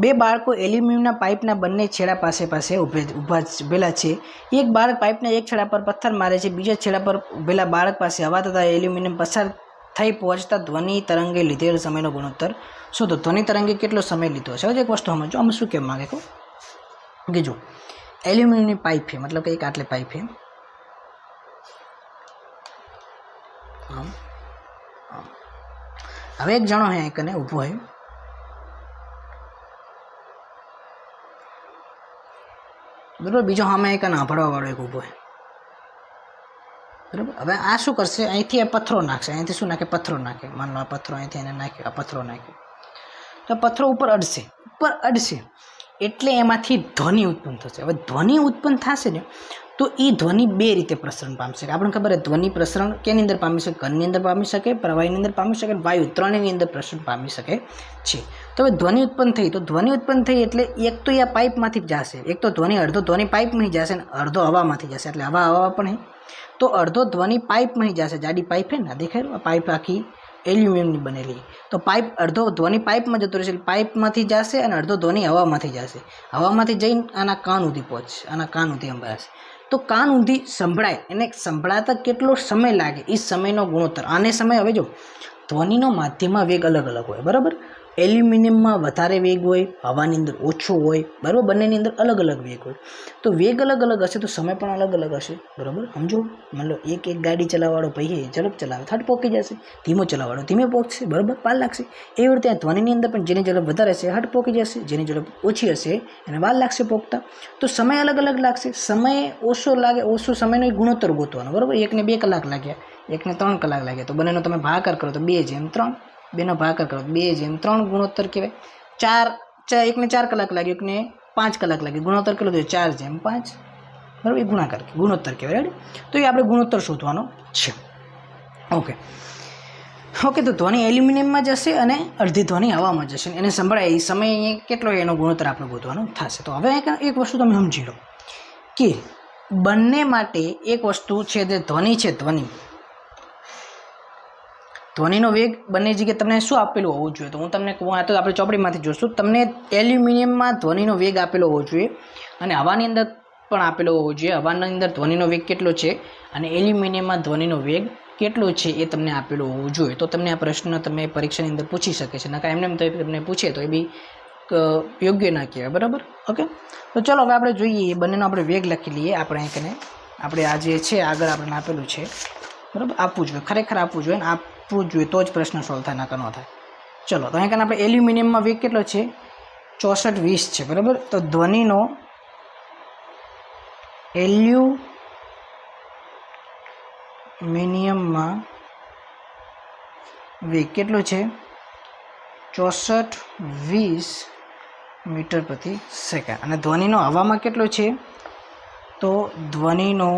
બે બાળકો એલ્યુમિનિયમના પાઇપના બંને છેડા પાસે ઊભેલા છે એક બાળક પાઇપના એક છેડા પર પથ્થર મારે છે બીજા છેડા પર ઊભેલા બાળક પાસે હવા તથા એલ્યુમિનિયમ પસાર થઈ પહોંચતા ધ્વનિ તરંગે લીધેલ સમયનો ગુણોત્તર શું તો ધ્વનિ તરંગે કેટલો સમય લીધો છે એક વસ્તુ સમજો આમાં શું કહેવા માંગે કહું કે જો એલ્યુમિનિયમની પાઇપ છે મતલબ કે એક આટલી પાઇપ છે હવે એક જણો હે કને ઊભો હે બરાબર બીજો સામે એક આંભળવા વાળો એક ઊભો હે બરાબર હવે આ શું કરશે અહીંથી આ પથ્થરો નાખશે અહીંથી શું નાખે પથ્થરો નાખે માન લો આ પથ્થરો અહીંથી એને નાખે આ પથ્થરો નાખે તો પથ્થરો ઉપર અડશે એટલે એમાંથી ધ્વનિ ઉત્પન્ન થશે હવે ધ્વનિ ઉત્પન્ન થશે ને તો એ ધ્વનિ બે રીતે પ્રસરણ પામશે આપણને ખબર છે ધ્વનિ પ્રસરણ કેની અંદર પામી શકે ઘનની અંદર પામી શકે પ્રવાહીની અંદર પામી શકે વાયુ ત્રણેયની અંદર પ્રસરણ પામી શકે છે તો હવે ધ્વનિ ઉત્પન્ન થઈ એટલે એક તો એ પાઇપમાંથી જ જશે એક તો ધ્વનિ અડધો ધ્વનિ પાઇપમાંથી જશે અને અડધો હવામાંથી જશે એટલે હવા પણ તો અડધો ધ્વનિ પાઇપમાંથી જશે જાડી પાઇપ છે ને દેખાય પાઇપ આખી એલ્યુમિનિયમની બનેલી તો પાઇપ અડધો ધ્વનિ પાઇપમાં જતો રહેશે પાઇપમાંથી જશે અને અડધો ધ્વનિ હવામાંથી જશે હવામાંથી જઈને આના કાન સુધી પહોંચશે આના કાન સુધી સંભળાશે તો કાન સુધી સંભળાય એને સંભળાતા કેટલો સમય લાગે એ સમયનો ગુણોત્તર આને સમય હવે જો ધ્વનિનો માધ્યમમાં વેગ અલગ અલગ હોય બરાબર એલ્યુમિનિયમમાં વધારે વેગ હોય હવાની અંદર ઓછો હોય બરાબર બંનેની અંદર અલગ અલગ વેગ હોય તો વેગ અલગ અલગ હશે તો સમય પણ અલગ અલગ હશે બરાબર સમજો માન લો એક ગાડી ચલાવવાળો ભાઈ ઝડપ ચલાવે થટ પહોંચી જશે ધીમો ચલાવવાળો ધીમે પહોંચશે બરાબર પાર લાગશે એવી રીતે ધ્વનિની અંદર પણ જેની ઝડપ વધારે હશે હટ પહોંચી જશે જેની ઝડપ ઓછી હશે એને વાર લાગશે પહોંચતા તો સમય અલગ અલગ લાગશે સમય ઓછો લાગે ઓછો સમયનો ગુણોત્તર ગોતવાનો બરાબર એકને 2 કલાક લાગ્યા એકને 3 કલાક લાગ્યા તો બંનેનો તમે ભાગાકાર કરો તો 2:3 બેનો ભાગાકાર કરો 2:3 ગુણોત્તર કહેવાય એકને 4 કલાક લાગ્યો એકને 5 કલાક લાગ્યો ગુણોત્તર કેટલો થયો 4:5 બરાબર એ ગુણોત્તર કહેવાય રેડી તો એ આપણે ગુણોત્તર શોધવાનો છે ઓકે તો ધ્વનિ એલ્યુમિનિયમમાં જશે અને અડધી ધ્વનિ હવામાં જશે એને સંભળાય એ સમય કેટલો એનો ગુણોત્તર આપણે ગોતવાનો થશે તો હવે એક વસ્તુ તમે સમજી લો કે બંને માટે એક વસ્તુ છે તે ધ્વનિ છે ધ્વનિનો વેગ બંને જગ્યાએ તમને શું આપેલું હોવું જોઈએ તો હું તમને કહું આ તો આપણે ચોપડીમાંથી જોઈશું તમને એલ્યુમિનિયમમાં ધ્વનિનો વેગ આપેલો હોવો જોઈએ અને હવાની અંદર પણ આપેલો હોવો જોઈએ હવાની અંદર ધ્વનિનો વેગ કેટલો છે અને એલ્યુમિનિયમમાં ધ્વનિનો વેગ કેટલો છે એ તમને આપેલો હોવો જોઈએ તો તમને આ પ્રશ્ન તમે પરીક્ષાની અંદર પૂછી શકે છે નકા એમને તો તમને પૂછે તો એ બી યોગ્ય ના કહેવાય બરાબર ઓકે તો ચલો હવે આપણે જોઈએ બંનેનો આપણે વેગ લખી લઈએ આપણે આ જે છે આગળ આપણે આપેલું છે બરાબર આપવું જોઈએ ખરેખર આપવું જોઈએ ને આપવું જોઈએ તો જ પ્રશ્ન સોલ્વ થાય નકા ન થાય ચલો તો અહીંયા આપણે એલ્યુમિનિયમમાં વેગ કેટલો છે 6420 છે બરાબર તો ધ્વનિનો એલ્યુમિનિયમમાં વેગ કેટલો છે? 6420 મીટર પ્રતિ સેકન્ડ. અને ધ્વનિનો હવામાં કેટલો છે? તો ધ્વનિનો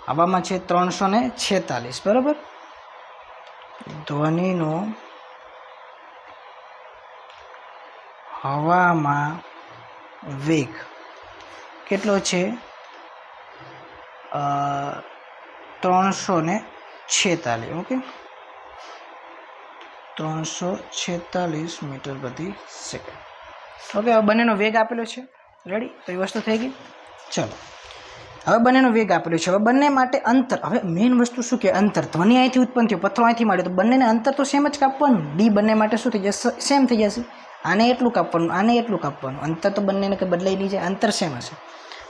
હવામાં છે 346, બરાબર. ધ્વનિનો હવામાં વેગ કેટલો છે? 346. ઓકે, 346 મીટર પ્રતિ સેકન્ડ. ઓકે, હવે બંનેનો વેગ આપેલો છે. રેડી? તો એ વસ્તુ થઈ ગઈ. ચલો, હવે બંનેનો વેગ આપેલો છે. હવે બંને માટે અંતર. હવે મેઇન વસ્તુ શું કે અંતર. ધ્વનિ અહીંથી ઉત્પન્ન થયો, પથ્થરો અહીંથી મળ્યો, તો બંનેને અંતર તો સેમ જ કાપવાનું. ડી બંને માટે શું થઈ જશે? સેમ થઈ જશે. આને એટલું કાપવાનું, આને એટલું કાપવાનું. અંતર તો બંનેને કંઈ બદલાઈ નહીં જાય, અંતર સેમ હશે,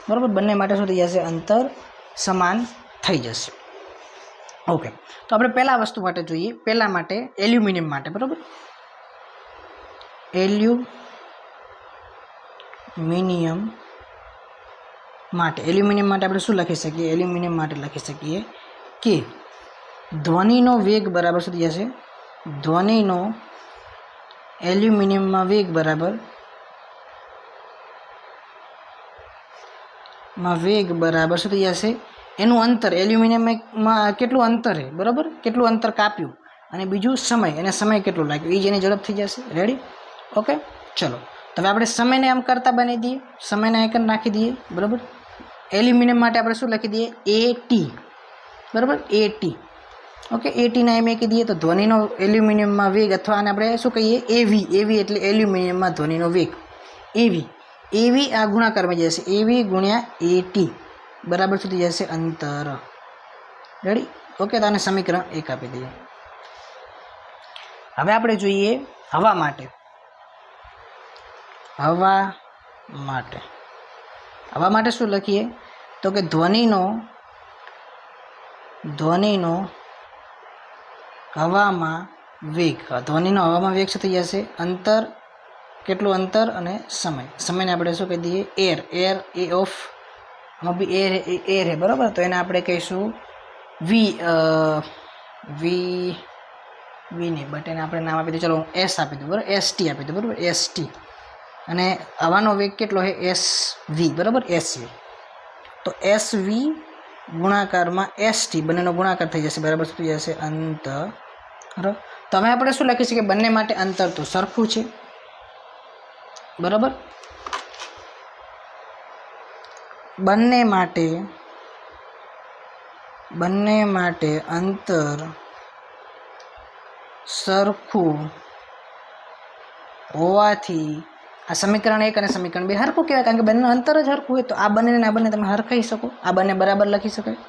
બરાબર. બંને માટે શું થઈ જશે? અંતર સમાન થઈ જશે. ઓકે, તો આપણે પહેલા વસ્તુ માટે જોઈએ. પહેલા માટે એલ્યુમિનિયમ માટે, બરાબર. એલ્યુમિનિયમ માટે આપણે શું લખી શકીએ? એલ્યુમિનિયમ માટે લખી શકીએ કે ધ્વનિનો વેગ બરાબર શું થઈ જશે? ધ્વનિનો એલ્યુમિનિયમમાં વેગ બરાબર શું થઈ જશે? એનું અંતર. એલ્યુમિનિયમમાં કેટલું અંતર છે, બરાબર, કેટલું અંતર કાપ્યું, અને બીજું સમય, એને સમય કેટલો લાગ્યો, એ જ એની ઝડપ થઈ જશે. રેડી? ઓકે, ચલો. તો હવે આપણે સમયને આમ કરતા બનાવી દઈએ, સમયને આઇકન નાખી દઈએ, બરાબર. એલ્યુમિનિયમ માટે આપણે શું લખી દઈએ? AT, બરાબર, AT. ઓકે, ATને એમ કહી દઈએ. તો ધ્વનિનો એલ્યુમિનિયમમાં વેગ, અથવા આને આપણે શું કહીએ? AV. AV એટલે એલ્યુમિનિયમમાં ધ્વનિનો વેગ. AV આ ગુણાકારમાં જશે. AV ગુણ્યા AT બરાબર શું થઈ જશે? અંતર. રેડી? ઓકે, તો આને સમીકરણ 1 આપી દઈએ. હવે આપણે જોઈએ હવા માટે. હવા માટે શું લખીએ? તો કે ધ્વનિનો હવામાં વેગ. ધ્વનિનો હવામાં વેગ શું થઈ જશે? અંતર. કેટલું અંતર અને સમયને આપણે શું કહી દઈએ? એર. એ ઓફ આમાં બી એર હે, બરાબર. તો એને આપણે કહીશું વી નહીં, બટ એને આપણે નામ આપી દઈએ. ચલો, એસ આપી દઉં, બરાબર. ST આપી દઉં, બરાબર, ST. અને હવાનો વેગ કેટલો છે? SV, બરાબર, SV. તો SV ગુણાકારમાં ST બંનેનો ગુણાકાર થઈ જશે, બરાબર શું થઈ જશે? અંતર. તો હવે આપણે શું લખી શકીએ? બંને માટે અંતર તો સરખું છે, બરાબર. બંને માટે અંતર સરખું હોવાથી આ સમીકરણ 1 અને સમીકરણ 2 હરખું કહેવાય, કારણ કે બંનેનું અંતર જ હરખું હોય. તો આ બંને આ બંને તમે હરખાઈ શકો, આ બંને બરાબર લખી શકાય.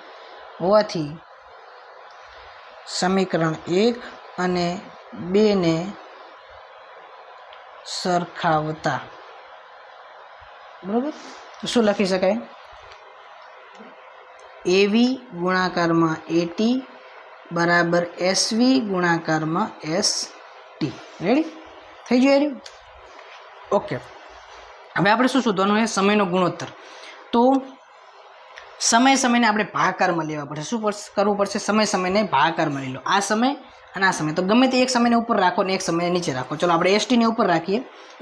હોવાથી સમીકરણ 1 અને 2 ને સરખાવતા, બરાબર, તો શું લખી શકાય? AV ગુણાકારમાં AT બરાબર SV ગુણાકારમાં ST. રેડી? થઈ ગયું? ઓકે, હવે આપણે શું શોધવાનું છે? સમયનો ગુણોત્તર. તો સમયને આપણે ભાગાકારમાં લેવા પડશે. શું કરવું પડશે? સમયને ભાગાકારમાં લઈ લો. આ સમય અને આ સમય, તો ગમે તે એક સમયને ઉપર રાખો અને એક સમયને નીચે રાખો. ચલો, આપણે ST ને ઉપર રાખીએ,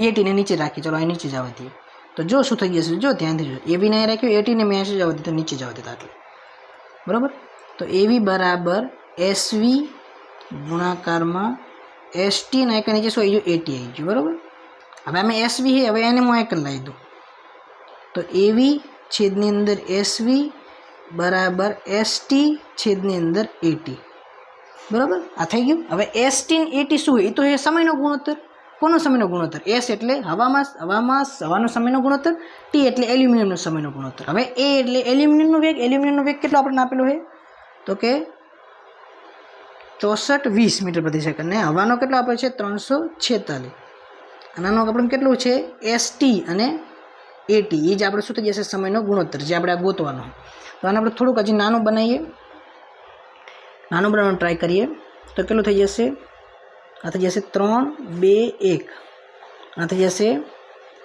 AT ને નીચે રાખીએ. ચલો, અહીં નીચે જવા દઈએ. તો જો શું થઈ જશે? જો ધ્યાનથી જો. AV ને રાખ્યું, AT ને મેં શું જવા દીધું? નીચે જવા દીધા. એટલે બરાબર. તો AV બરાબર SV ગુણાકારમાં ST ને આઈકન નીચે શું આવી ગયું? AT આવી ગયું, બરાબર. હવે અમે SV છે, હવે એને હું આઈકન લાવી દઉં. તો AV છેદની અંદર SV બરાબર ST છેદની અંદર AT, બરાબર. આ થઈ ગયું. હવે ST ને AT શું હોય? એ તો એ સમયનો ગુણોત્તર. કોનો સમયનો ગુણોત્તર? S એટલે હવાનો સમયનો ગુણોત્તર, T એટલે એલ્યુમિનિયમનો સમયનો ગુણોત્તર. હવે A એટલે એલ્યુમિનિયમનો વેગ. એલ્યુમિનિયમનો વેગ કેટલો આપણને આપેલો છે? તો કે 6420 મીટર પ્રતિ સેકન્ડ. ને હવાનો કેટલો આપે છે? 346. અને આનું આપણને કેટલું છે? ST અને AT. એ જ આપણે શું થઈ જશે? સમયનો ગુણોત્તર, જે આપણે આ ગોતવાનો. તો આને આપણે થોડુંક હજી નાનું બનાવીએ. નાનું બનાવવાનું ટ્રાય કરીએ. તો કેટલું થઈ જશે? આ થઈ જશે 3, 2, 1. આ થઈ જશે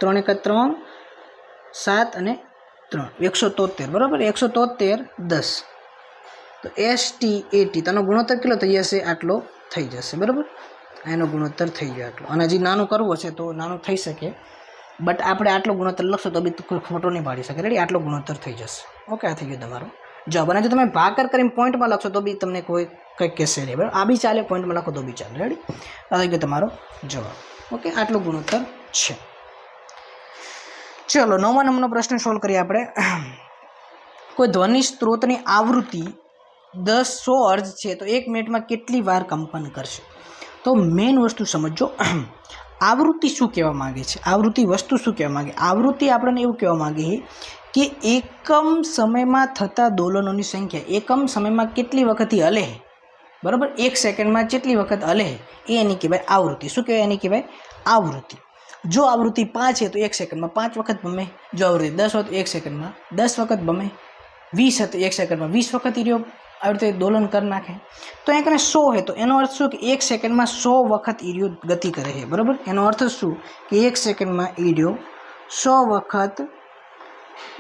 3 × 1 = 3, 7 અને 3 173 બરાબર 173 10 તો ST80 તેનો ગુણોત્તર કેટલો થઈ જશે આટલો થઈ જશે બરાબર એનો ગુણોત્તર થઈ ગયો આટલો અને હજી નાનું કરવું હશે તો નાનું થઈ શકે બટ આપણે આટલો ગુણોત્તર લખશો તો બી કોઈ ખોટો નહીં પાડી શકે રેડી આટલો ગુણોત્તર થઈ જશે ઓકે આ થઈ ગયો તમારો જવાબ અને જો તમે ભાગાકાર કરીને પોઈન્ટમાં લખશો તો બી તમને કોઈ કંઈ કહેશે નહીં બરાબર આ બી ચાલે પોઈન્ટમાં લખો તો બી ચાલે રેડી આ થઈ ગયો તમારો જવાબ ઓકે આટલો ગુણોત્તર છે ચલો 9મા નંબરનો પ્રશ્ન સોલ્વ કરીએ આપણે કોઈ ધ્વનિ સ્ત્રોતની આવૃત્તિ 100 હર્ટ્ઝ છે તો 1 મિનિટમાં કેટલી વાર કંપન કરશે તો મેઇન વસ્તુ સમજો આવૃત્તિ શું કહેવા માગે છે આવૃત્તિ વસ્તુ શું કહેવા માગે આવૃત્તિ આપણને એવું કહેવા માગે કે એકમ સમયમાં થતા દોલનોની સંખ્યા એકમ સમયમાં કેટલી વખત હલે બરાબર 1 સેકન્ડમાં જેટલી વખત હલે એ એની કહેવાય આવૃત્તિ શું કહેવાય એની કહેવાય આવૃત્તિ જો આવૃત્તિ 5 છે તો 1 સેકન્ડમાં 5 વખત ભમે જો આવૃત્તિ 10 હોય તો 1 સેકન્ડમાં 10 વખત ભમે 20 હોય તો 1 સેકન્ડમાં 20 વખત ઈર્યો આવી રીતે દોલન કરી નાખે તો અહીંયા કને 100 है તો એનો અર્થ શું કે 1 સેકન્ડમાં 100 વખત ઈર્યો ગતિ કરે છે બરાબર એનો અર્થ શું કે 1 સેકન્ડમાં ઈર્યો 100 વખત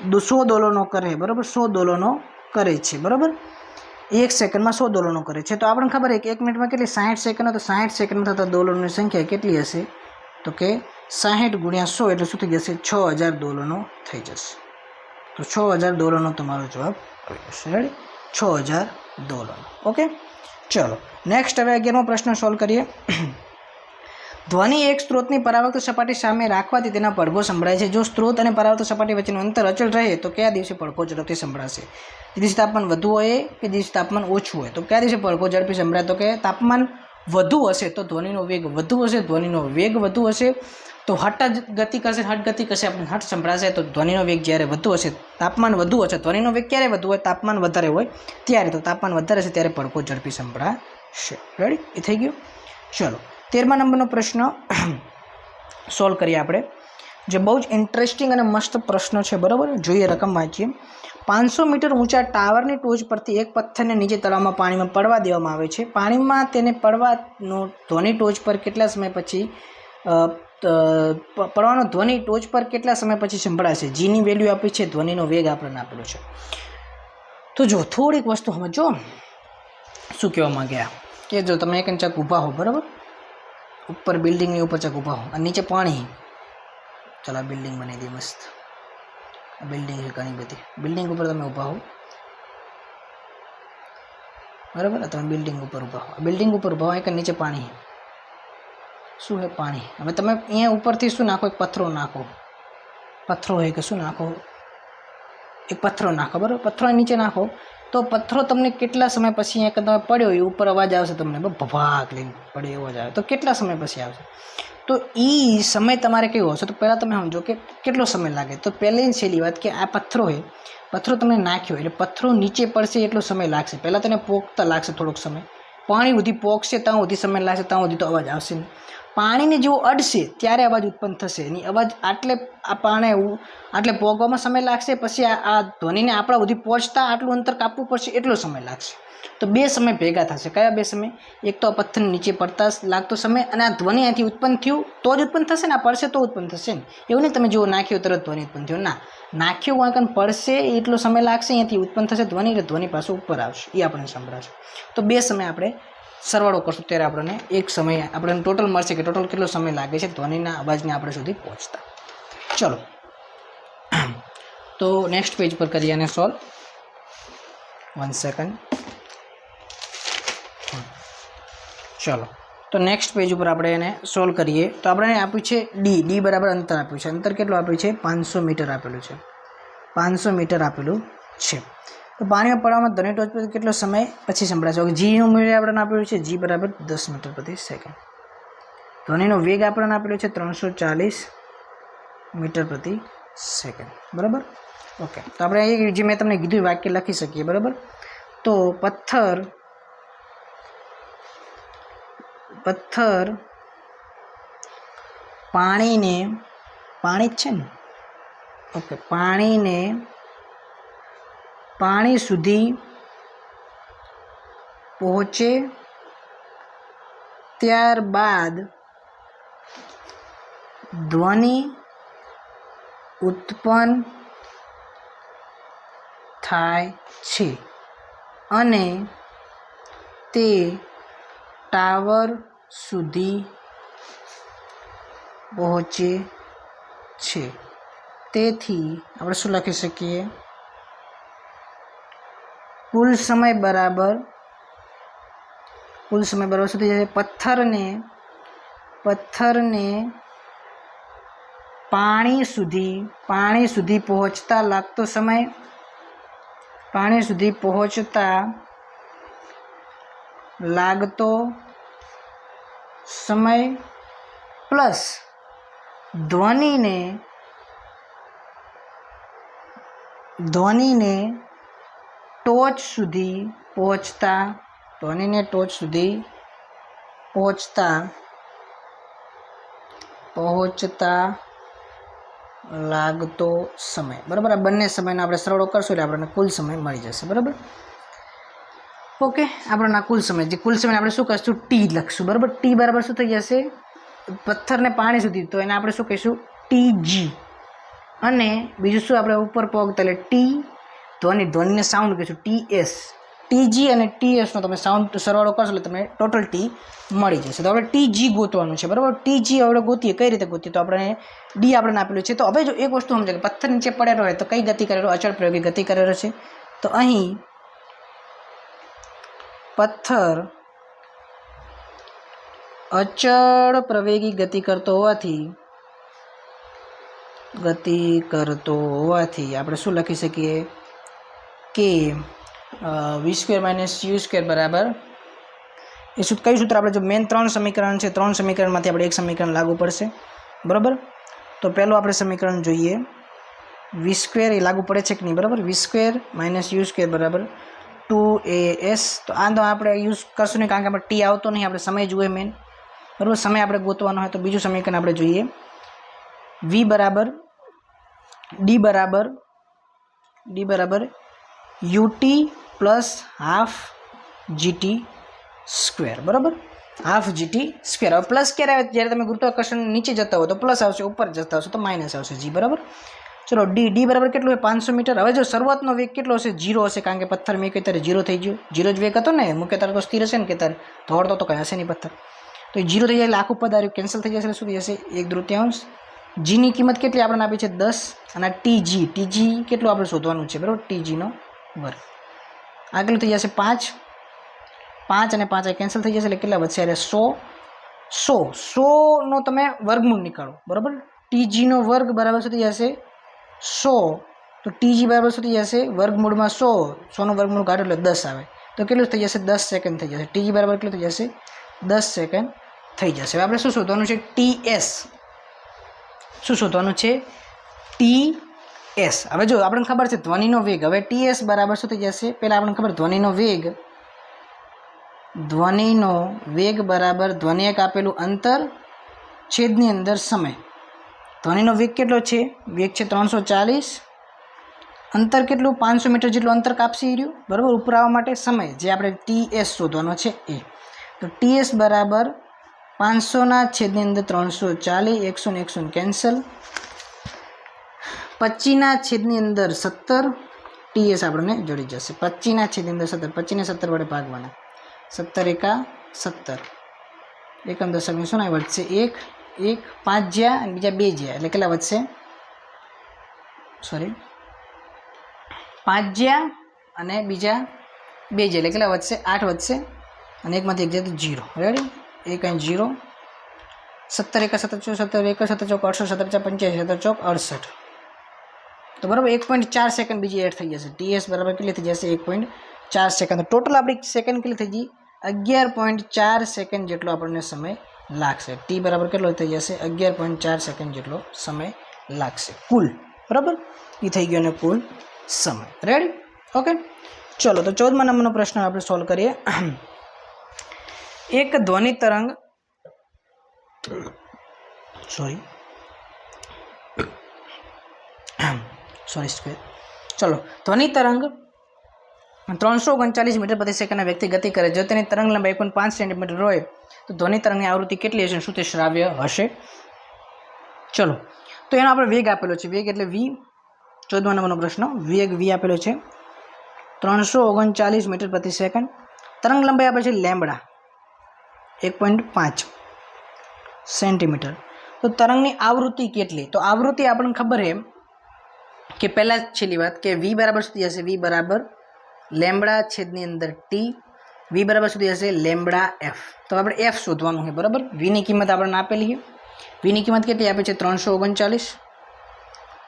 100 દોલનો કરે બરાબર 100 દોલનો કરે છે બરાબર 1 સેકન્ડમાં 100 દોલનો કરે છે તો આપણને ખબર છે કે 1 મિનિટમાં કેટલી 60 સેકન્ડ તો 60 સેકન્ડમાં થતા દોલનોની સંખ્યા કેટલી હશે તો કે 60 × 100 એટલે શું થઈ જશે 6000 દોલનો થઈ જશે તો 6000 દોલનો તમારો જવાબ આવી જશે રેડી 6000 દોલનો ઓકે ચલો નેક્સ્ટ હવે 11મો પ્રશ્ન સોલ્વ કરીએ ધ્વનિ એક સ્ત્રોતની પરાવર્તક સપાટી સામે રાખવાથી તેના પડઘો સંભળાય છે જો સ્ત્રોત અને પરાવર્તક સપાટી વચ્ચેનું અંતર અચળ રહે તો કયા દિવસે પડઘો ઝડપથી સંભળાશે જે દિવસે તાપમાન વધુ હોય કે જે દિવસે તાપમાન ઓછું હોય તો કયા દિવસે પડઘો ઝડપી સંભળાય તો કે તાપમાન વધુ હશે તો ધ્વનિનો વેગ વધુ હશે ધ્વનિનો વેગ વધુ હશે તો હઠ ગતિ કરશે હઠ ગતિ કરશે આપણે હઠ સંભળાશે તો ધ્વનિનો વેગ જ્યારે વધુ હશે તાપમાન વધુ હશે ધ્વનિનો વેગ ક્યારે વધુ હોય તાપમાન વધારે હોય ત્યારે તો તાપમાન વધારે હશે ત્યારે પડઘો ઝડપી સંભળાશે રેડી એ થઈ ગયું ચલો 13મા નંબરનો પ્રશ્ન સોલ્વ કરીએ આપણે જે બહુ જ ઇન્ટરેસ્ટિંગ અને મસ્ત પ્રશ્ન છે બરાબર જોઈએ રકમ વાંચીએ 500 મીટર ઊંચા ટાવરની ટોચ પરથી એક પથ્થરને નીચે તળાવમાં પાણીમાં પડવા દેવામાં આવે છે પાણીમાં તેને પડવાનો ધ્વનિ ટોચ પર કેટલા સમય પછી પડવાનો ધ્વનિ ટોચ પર કેટલા સમય પછી સંભળાશે જીની વેલ્યુ આપી છે ધ્વનિનો વેગ આપણને આપેલો છે તો જો થોડીક વસ્તુ સમજો શું કહેવા માંગ્યા કે જો તમે એક ચાક ઊભા હો બરાબર ઉપર બિલ્ડિંગની ઉપર ચાક ઊભા હો અને નીચે પાણી ચાલો આ બિલ્ડિંગ બનાવી દઈએ મસ્ત બિલ્ડિંગ છે ઘણી બધી બિલ્ડિંગ ઉપર તમે ઊભા હો બરાબર તમે બિલ્ડિંગ ઉપર ઊભા હો બિલ્ડિંગ ઉપર ઊભા હો એક નીચે પાણી શું है પાણી હવે તમે અહીંયા ઉપરથી શું નાખો એક પથ્થરો નાખો પથ્થરો હોય કે શું નાખો એક પથ્થરો નાખો બરાબર પથ્થરો નીચે નાખો તો પથ્થરો તમને કેટલા સમય પછી અહીંયા તમે પડ્યો એ ઉપર અવાજ આવશે તમને ભભાક લઈને પડે અવાજ આવે તો કેટલા સમય પછી આવશે તો એ સમય તમારે કેવો હશે તો પહેલાં તમે સમજો કે કેટલો સમય લાગે તો પહેલી છેલ્લી વાત કે આ પથ્થરો હોય પથ્થરો તમે નાખ્યો એટલે પથ્થરો નીચે પડશે એટલો સમય લાગશે પહેલાં તેને પોખતા લાગશે થોડોક સમય પાણી સુધી પોખશે ત્યાં સુધી સમય લાગશે ત્યાં સુધી તો અવાજ આવશે નહીં પાણીને જેવો અડશે ત્યારે અવાજ ઉત્પન્ન થશે એની અવાજ આટલે આ પાણી આટલે પોગવામાં સમય લાગશે પછી આ ધ્વનિને આપણા સુધી પહોંચતા આટલું અંતર કાપવું પડશે એટલો સમય લાગશે તો બે સમય ભેગા થશે કયા બે સમય એક તો આ પથ્થર નીચે પડતા લાગતો સમય અને આ ધ્વનિ અહીંથી ઉત્પન્ન થયું તો જ ઉત્પન્ન થશે ને આ પડશે તો ઉત્પન્ન થશે ને એવું નહીં તમે જેવો નાખ્યો તરત ધ્વનિ ઉત્પન્ન થયો ના નાખ્યો વાંકન પડશે એટલો સમય લાગશે અહીંયાથી ઉત્પન્ન થશે ધ્વનિ એટલે ધ્વનિ પાછું ઉપર આવશે એ આપણને સંભળાશે તો બે સમય આપણે સરવાળો કરશું ત્યારે આપણને એક સમય આપણને ટોટલ મળશે કે ટોટલ કેટલો સમય લાગે છે ધ્વનિના અવાજને આપણે સુધી પહોંચતા ચલો તો નેક્સ્ટ પેજ પર કરીએ અને સોલ્વ 1 સેકન્ડ ચલો તો નેક્સ્ટ પેજ ઉપર આપણે એને સોલ્વ કરીએ તો આપણે આપ્યું છે ડી બરાબર અંતર આપ્યું છે અંતર કેટલું આપ્યું છે 500 મીટર આપેલું છે 500 મીટર આપેલું છે તો પાણીમાં પડવામાં ધ્વનિ ટોચ પર કેટલો સમય પછી સંભળાશે જીનું મૂલ્ય આપણને આપેલું છે જી બરાબર 10 મીટર પ્રતિ સેકન્ડ ધ્વનિનો વેગ આપણને આપેલો છે 340 મીટર પ્રતિ સેકન્ડ બરાબર ઓકે તો આપણે એ જે મેં તમને કીધું વાક્ય લખી શકીએ બરાબર તો પથ્થર પાણીને પાણી જ છે ને ઓકે પાણીને પાણી સુધી પહોંચે ત્યારબાદ ધ્વનિ ઉત્પન્ન થાય છે અને તે ટાવર સુધી પહોંચે છે. તેથી આપણે શું લખી શકીએ? કુલ સમય બરાબર શું થઈ જશે? પથ્થરને પાણી સુધી પહોંચતા લાગતો સમય પ્લસ ધ્વનિને ટોચ સુધી પહોંચતા લાગતો સમય. બરાબર, આ બંને સમયનો આપણે સરળો કરશું એટલે આપણને કુલ સમય મળી જશે. બરાબર, ઓકે. આપણને કુલ સમય આપણે શું કરીશું? ટી લખશું. બરાબર, ટી બરાબર શું થઈ જશે? પથ્થરને પાણી સુધી, તો એને આપણે શું કહીશું? TG. અને બીજું શું આપણે ઉપર પહોંચતા એટલે ટી, ધ્વનિને સાઉન્ડ કહીશું TS. TG અને TS નો તમે સાઉન્ડ સરવાળો કરશો એટલે તમને ટોટલ ટી મળી જશે. તો આપણે TG ગોતવાનું છે. બરાબર, TG આપણે ગોતીએ. કઈ રીતે ગોતીએ? તો આપણે ડી આપણે આપેલું છે. તો હવે જો એક વસ્તુ સમજે કે પથ્થર નીચે પડેલો હોય તો કઈ ગતિ કરેલો? અચળ પ્રયોગી ગતિ કરેલો છે. તો અહીં પથ્થર અચળ પ્રવેગી ગતિ કરતો હોવાથી આપણે શું લખી શકીએ કે v² - u² બરાબર એ કયું સૂત્ર? આપણે જો મેન 3 સમીકરણ છે, 3 સમીકરણમાંથી આપણે એક સમીકરણ લાગુ પડશે. બરાબર, તો પહેલું આપણે સમીકરણ જોઈએ. v² એ લાગુ પડે છે કે નહીં? બરાબર, v² - u² બરાબર 2as. તો આ તો આપણે યુઝ કરશું નહીં કારણ કે આપણે ટી આવતો નહીં, આપણે સમય જોઈએ મેન. બરાબર, સમય આપણે ગોતવાનો હોય તો બીજું સમીકરણ આપણે જોઈએ. d બરાબર ut પ્લસ હાફ GT². બરાબર, હાફ GT². હવે પ્લસ ક્યારે આવે? જ્યારે તમે ગુરુત્વાકર્ષણ નીચે જતા હો તો પ્લસ આવશે, ઉપર જતા હશો તો માઇનસ આવશે g. બરાબર, ચલો ડી બરાબર કેટલું હોય? 500 મીટર. હવે જો શરૂઆતનો વેગ કેટલો હશે? 0 હશે કારણ કે પથ્થર મેં કહ્યું ત્યારે 0 થઈ ગયો. 0 જ વેગ હતો ને, મૂકે ત્યારે તો સ્થિર હશે ને, કે ત્યારે દોડતો તો કંઈ હશે નહીં પથ્થર. તો એ 0 થઈ જાય એટલે આખું પદ આવ્યું કેન્સલ થઈ જશે. શું થઈ જશે? 1/3. જીની કિંમત કેટલી આપણને આપી છે? 10. અને TG કેટલું આપણે શોધવાનું છે? બરાબર, TG નો વર્ગ. આગળ થઈ જશે 5 અને 5 કેન્સલ થઈ જશે એટલે કેટલા વધશે? અરે 100 નો તમે વર્ગમૂળ નીકાળો. બરાબર, TG નો વર્ગ બરાબર શું થઈ જશે? 100. તો TG બરાબર શું થઈ જશે? વર્ગમૂળમાં 100 નો વર્ગમૂળ કાઢો એટલે 10 આવે. તો કેટલું થઈ જશે? 10 સેકન્ડ થઈ જશે. TG બરાબર કેટલું થઈ જશે? 10 સેકન્ડ થઈ જશે. હવે આપણે શું શોધવાનું છે? TS. શું શોધવાનું છે? TS. હવે જો આપણને ખબર છે ધ્વનિનો વેગ. હવે TS બરાબર શું થઈ જશે? પહેલાં આપણને ખબર ધ્વનિનો વેગ બરાબર ધ્વનિ એક આપેલું અંતર છેદની અંદર સમય. ધ્વનિનો વેગ કેટલો છે? વેગ છે 340. અંતર કેટલું? 500 મીટર જેટલું અંતર કાપશે રહ્યું. બરાબર, ઉપર આવવા માટે સમય જે આપણે TS શોધવાનો છે એ. તો TS બરાબર 500/340. 100 ને 100 કેન્સલ. 25/17. TS આપણને જડી જશે. 25/17. 25 ને 17 વડે ભાગવાના. 17 × 17. એકમ દશકની શું વધશે? 1 5 જ્યાં અને બીજા 2 જ્યાં એટલે કેટલા વધશે? 5 જ્યાં અને બીજા 2 જ્યાં એટલે કેટલા વધશે? 8 વધશે. અને એકમાંથી 1 જાય તો 0. રેડી? 1 અહીં 0. 17 × 17 17 1 17 ચોક 68 17 85 17 ચોક 68. તો બરાબર 1.4 સેકન્ડ બીજી એડ થઈ જશે. TS બરાબર કેટલી થઈ જશે? 1.4 સેકન્ડ. ટોટલ આપણી સેકન્ડ કેટલી થઈ ગઈ? 11.4 સેકન્ડ જેટલો આપણને સમય લાગશે. ટી બરાબર કેટલો થઈ જશે? 11.4 સેકન્ડ જેટલો સમય લાગશે કુલ. બરાબર, એ થઈ ગયો ને કુલ સમય. રેડી? ઓકે, ચલો તો 14મા નંબરનો પ્રશ્ન આપણે સોલ્વ કરીએ. એક ધ્વનિ તરંગ ચલો ધ્વનિ તરંગ 339 મીટર પ્રતિ સેકન્ડના વેગથી ગતિ કરે. જો તેની તરંગ લંબાઈ 1.5 સેન્ટીમીટર હોય તો ધ્વનિ તરંગની આવૃત્તિ કેટલી હશે? શું તે શ્રાવ્ય હશે? ચલો તો એનો આપણે વેગ આપેલો છે. વેગ એટલે v. 14મા નંબરનો પ્રશ્ન. વેગ v આપેલો છે. 339 મીટર પ્રતિ સેકન્ડ. તરંગ લંબાઈ આપે છે લેમ્બડા 1.5 સેન્ટીમીટર. તો તરંગની આવૃત્તિ કેટલી? તો આવૃત્તિ આપણને ખબર છે કે પહેલાં છેલ્લી વાત કે વી બરાબર સુધી હશે વી બરાબર લેમ્બડા છેદની અંદર ટી. વી બરાબર સુધી હશે લેમ્બડા એફ. તો આપણે એફ શોધવાનું છે બરાબર. વીની કિંમત આપણને આપેલી છે. વીની કિંમત કેટલી આપે છે 339.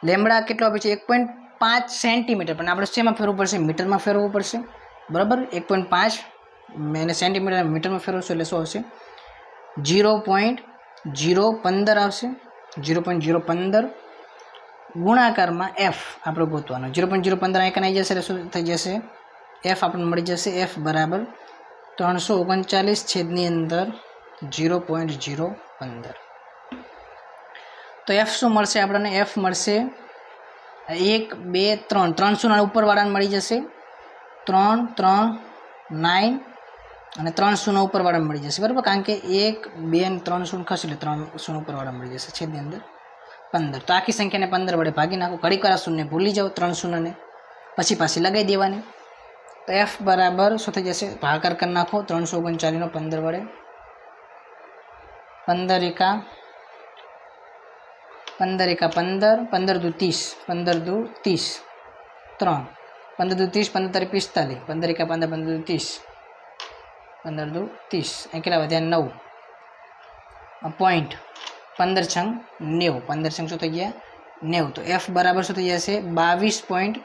લેમ્બડા કેટલો આપે છે 1.5 સેન્ટીમીટર. પણ આપણે શેમાં ફેરવવું પડશે? મીટરમાં ફેરવવું પડશે બરાબર. 1.5 એને સેન્ટીમીટર મીટરમાં ફેરવશું એટલે શું આવશે? 0.015 આવશે. 0.015 ગુણાકારમાં એફ આપણે ગોતવાનો. 0.015 અહીં આવી જશે એટલે શું થઈ જશે? એફ આપણને મળી જશે. એફ બરાબર 339 છેદની અંદર 0.015. તો એફ શું મળશે આપણને? એફ મળશે 1 2 3 300 ઉપરવાળાને મળી જશે 3 3 9 અને 300 ઉપરવાળાને મળી જશે બરાબર. કારણ કે 1 2 અને 300 ખસે એટલે 300 ઉપરવાળા મળી જશે છેદની અંદર 15. તો આખી સંખ્યાને 15 વડે ભાગી નાખો. ઘડીક વાર શૂન્ય ભૂલી જાઓ 300 ને પછી પાછી લગાવી દેવાની. તો એફ બરાબર શું થઈ જશે? ભાગાકાર કરી નાખો 339 15 વડે. 15 એકા 15 15 દુ 30 15 દુ 30 3 15 દુ 30 15 તારી 45 15 એકા 15 15 દુ 30 15 દુ 30 અહીં કેટલા વધ્યા 9 પોઈન્ટ 15 છંગ 90 15 છંગ શું થઈ ગયા 90. તો એફ બરાબર શું થઈ જશે? 22.6.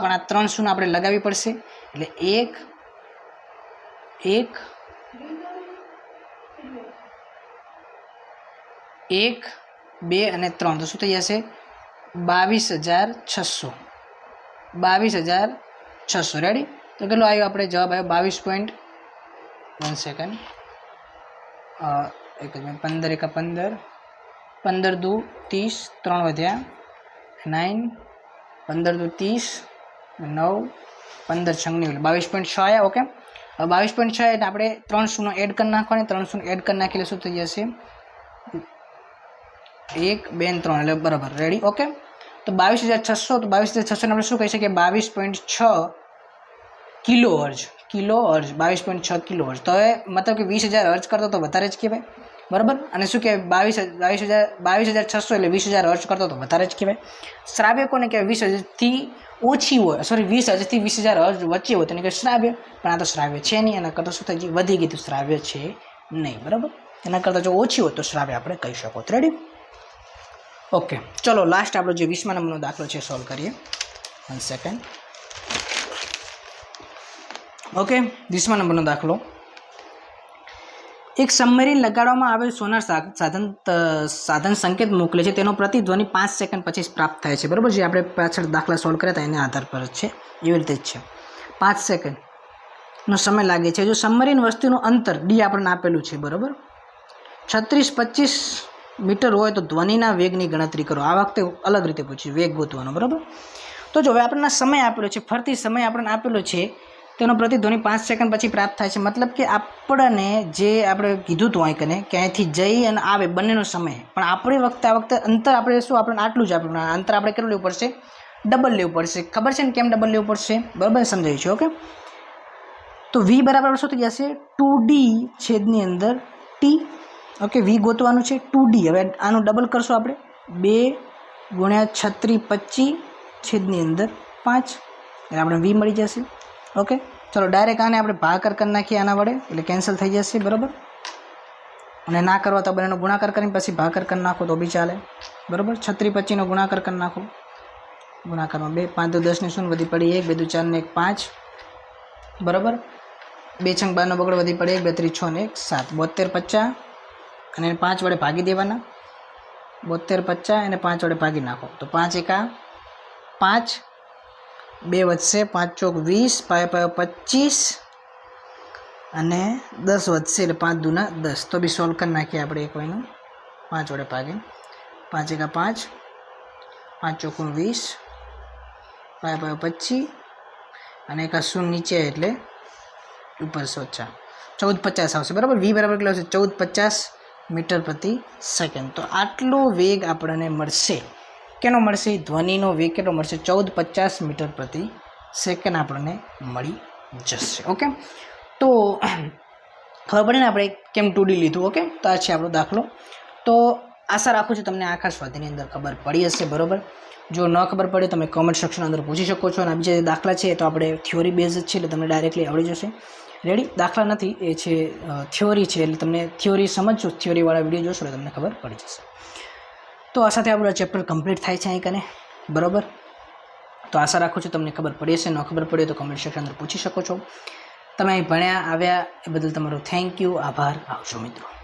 પણ આ 300 આપણે લગાવવી પડશે એટલે 1 2 અને 3 તો શું થઈ જશે? 22,600. 22,600 રેડી. તો કેટલો આવ્યો આપણે જવાબ? આવ્યો 22. 1 સેકન્ડ. 15 એકા 15 15 દુ 30 3 વધ્યા 9 15 દુ 30 9 15 છંગ 22.6 આવ્યા. ઓકે. હવે 22.6 એટલે આપણે 300 એડ કરી નાખવાની. 300 એડ કરી નાખીને શું થઈ જશે? 1 2 3 એટલે બરાબર રેડી. ઓકે. તો 22,600. તો 22,600 આપણે શું કહી શકીએ? 22.6 કિલો હર્જ. 22.6 કિલો હર્જ. તો હવે મતલબ કે 20,000 હર્જ કરતો તો વધારે જ કહેવાય બરાબર. અને શું કહેવાય? 22,600 એટલે 20,000 હર્જ કરતો તો વધારે જ કહેવાય. શ્રાવ્ય કોને કહેવાય? 20,000થી ઓછી હોય, સોરી 20,000થી 20,000 હર્જ વચ્ચે હોય તેને કે શ્રાવ્ય. પણ આ તો શ્રાવ્ય છે નહીં. એના કરતાં શું થઈ ગયું? વધી ગયું. તો શ્રાવ્ય છે નહીં બરાબર. એના કરતાં જો ઓછી હોય તો શ્રાવ્ય આપણે કહી શકો. રેડી. ઓકે. ચલો લાસ્ટ આપણો જે 20મા નંબરનો દાખલો છે સોલ્વ કરીએ. 1 સેકન્ડ. ઓકે. 20મા નંબરનો દાખલો. એક સબમરીન લગાડવામાં આવેલ સોનાર સાધન સંકેત મોકલે છે. તેનો પ્રતિધ્વનિ 5 સેકન્ડ પછી પ્રાપ્ત થાય છે બરાબર. જે આપણે પાછળ દાખલા સોલ્વ કર્યા હતા એના આધાર પર જ છે. એવી રીતે જ છે. 5 સેકન્ડનો સમય લાગે છે. જો સબમરીન વસ્તુનું અંતર ડી આપણને આપેલું છે બરાબર. 36-25 મીટર હોય તો ધ્વનિના વેગની ગણતરી કરો. આ વખતે અલગ રીતે પૂછ્યું, વેગ ગોતવાનો બરાબર. તો જો હવે આપણને સમય આપેલો છે, ફરતી સમય આપણને આપેલો છે, તેનો પ્રતિધ્વનિ 5 સેકન્ડ પછી પ્રાપ્ત થાય છે. મતલબ કે આપણને જે આપણે કીધું હતું અહીં કને કે અહીંથી જઈ અને આવે બંનેનો સમય. પણ આપણી આ વખતે અંતર આપણે શું આપણને આટલું જ આપણું અંતર આપણે કેટલું લેવું પડશે? ડબલ લેવું પડશે. ખબર છે ને કેમ ડબલ લેવું પડશે? બરાબર સમજાયું છે. ઓકે. તો વી બરાબર શું થઈ જશે? 2D છેદની અંદર ટી. ઓકે. વી ગોતવાનું છે 2D. હવે આનું ડબલ કરશું આપણે 2 × 36 છેદની અંદર 5 એટલે આપણે વી મળી જશે. ઓકે. ચલો ડાયરેક્ટ આને આપણે ભાગાકાર કરી નાખીએ આના વડે એટલે કેન્સલ થઈ જશે બરાબર. અને ના કરવા તો બંનેનો ગુણાકાર કરીને પછી ભાગાકાર કરી નાખો તો બી ચાલે બરાબર. 36-25નો ગુણાકાર કરી નાખો. ગુણાકારમાં 2 5 દુ 10 ની શૂન્ય વધી પડી 1 2 દુ 4 ને 1 5 બરાબર. 2 છંગ 12 નો બગડો વધી પડે 1 2 3 6 ને 1 7 72 50 અને 5 વડે ભાગી દેવાના. 72 50 અને 5 વડે ભાગી નાખો તો 5 એકા 5 2 વધશે 5 ચોક 20 5 25 અને 10 વધશે એટલે 5 દુના 10. તો બી સોલ્વ કરી નાખીએ આપણે એક વયનું 5 વડે ભાગી. 5 એકા 5 5 ચોક 20 5 25 અને એક શૂન્ય નીચે એટલે ઉપર 1450 આવશે બરાબર. વી બરાબર કેટલો આવશે? 1450 મીટર પ્રતિ સેકન્ડ. તો આટલો વેગ આપણને મળશે. કેનો મળશે? ધ્વનિનો વેગ કેટલો મળશે? 1450 મીટર પ્રતિ સેકન્ડ આપણને મળી જશે. ઓકે, તો ખબર પડે ને આપણે કેમ 2D લીધું. ઓકે, તો આ છે આપણો દાખલો. તો આશા રાખું છું તમને આખા સ્વાધ્યાયની અંદર ખબર પડી હશે. બરાબર, જો ન ખબર પડે તમે કોમેન્ટ સેક્શન અંદર પૂછી શકો છો. અને બીજા જે દાખલા છે તો આપણે થિયોરી બેઝ જ છે એટલે તમને ડાયરેક્ટલી આવડી જશે. રેડી, દાખલા નથી, એ છે થિયોરી છે એટલે તમને થિયોરી સમજજો, થિયોરીવાળા વિડીયો જોશો એટલે તમને ખબર પડી જશે. તો આ સાથે આપણું ચેપ્ટર કમ્પ્લીટ થાય છે અહીં કને. બરાબર, તો આશા રાખું છું તમને ખબર પડી હશે. ન ખબર પડે તો કમેન્ટ સેક્શન અંદર પૂછી શકો છો. તમે અહીં ભણ્યા આવ્યા એ બદલ તમારો થેન્ક યુ, આભાર. આવજો મિત્રો.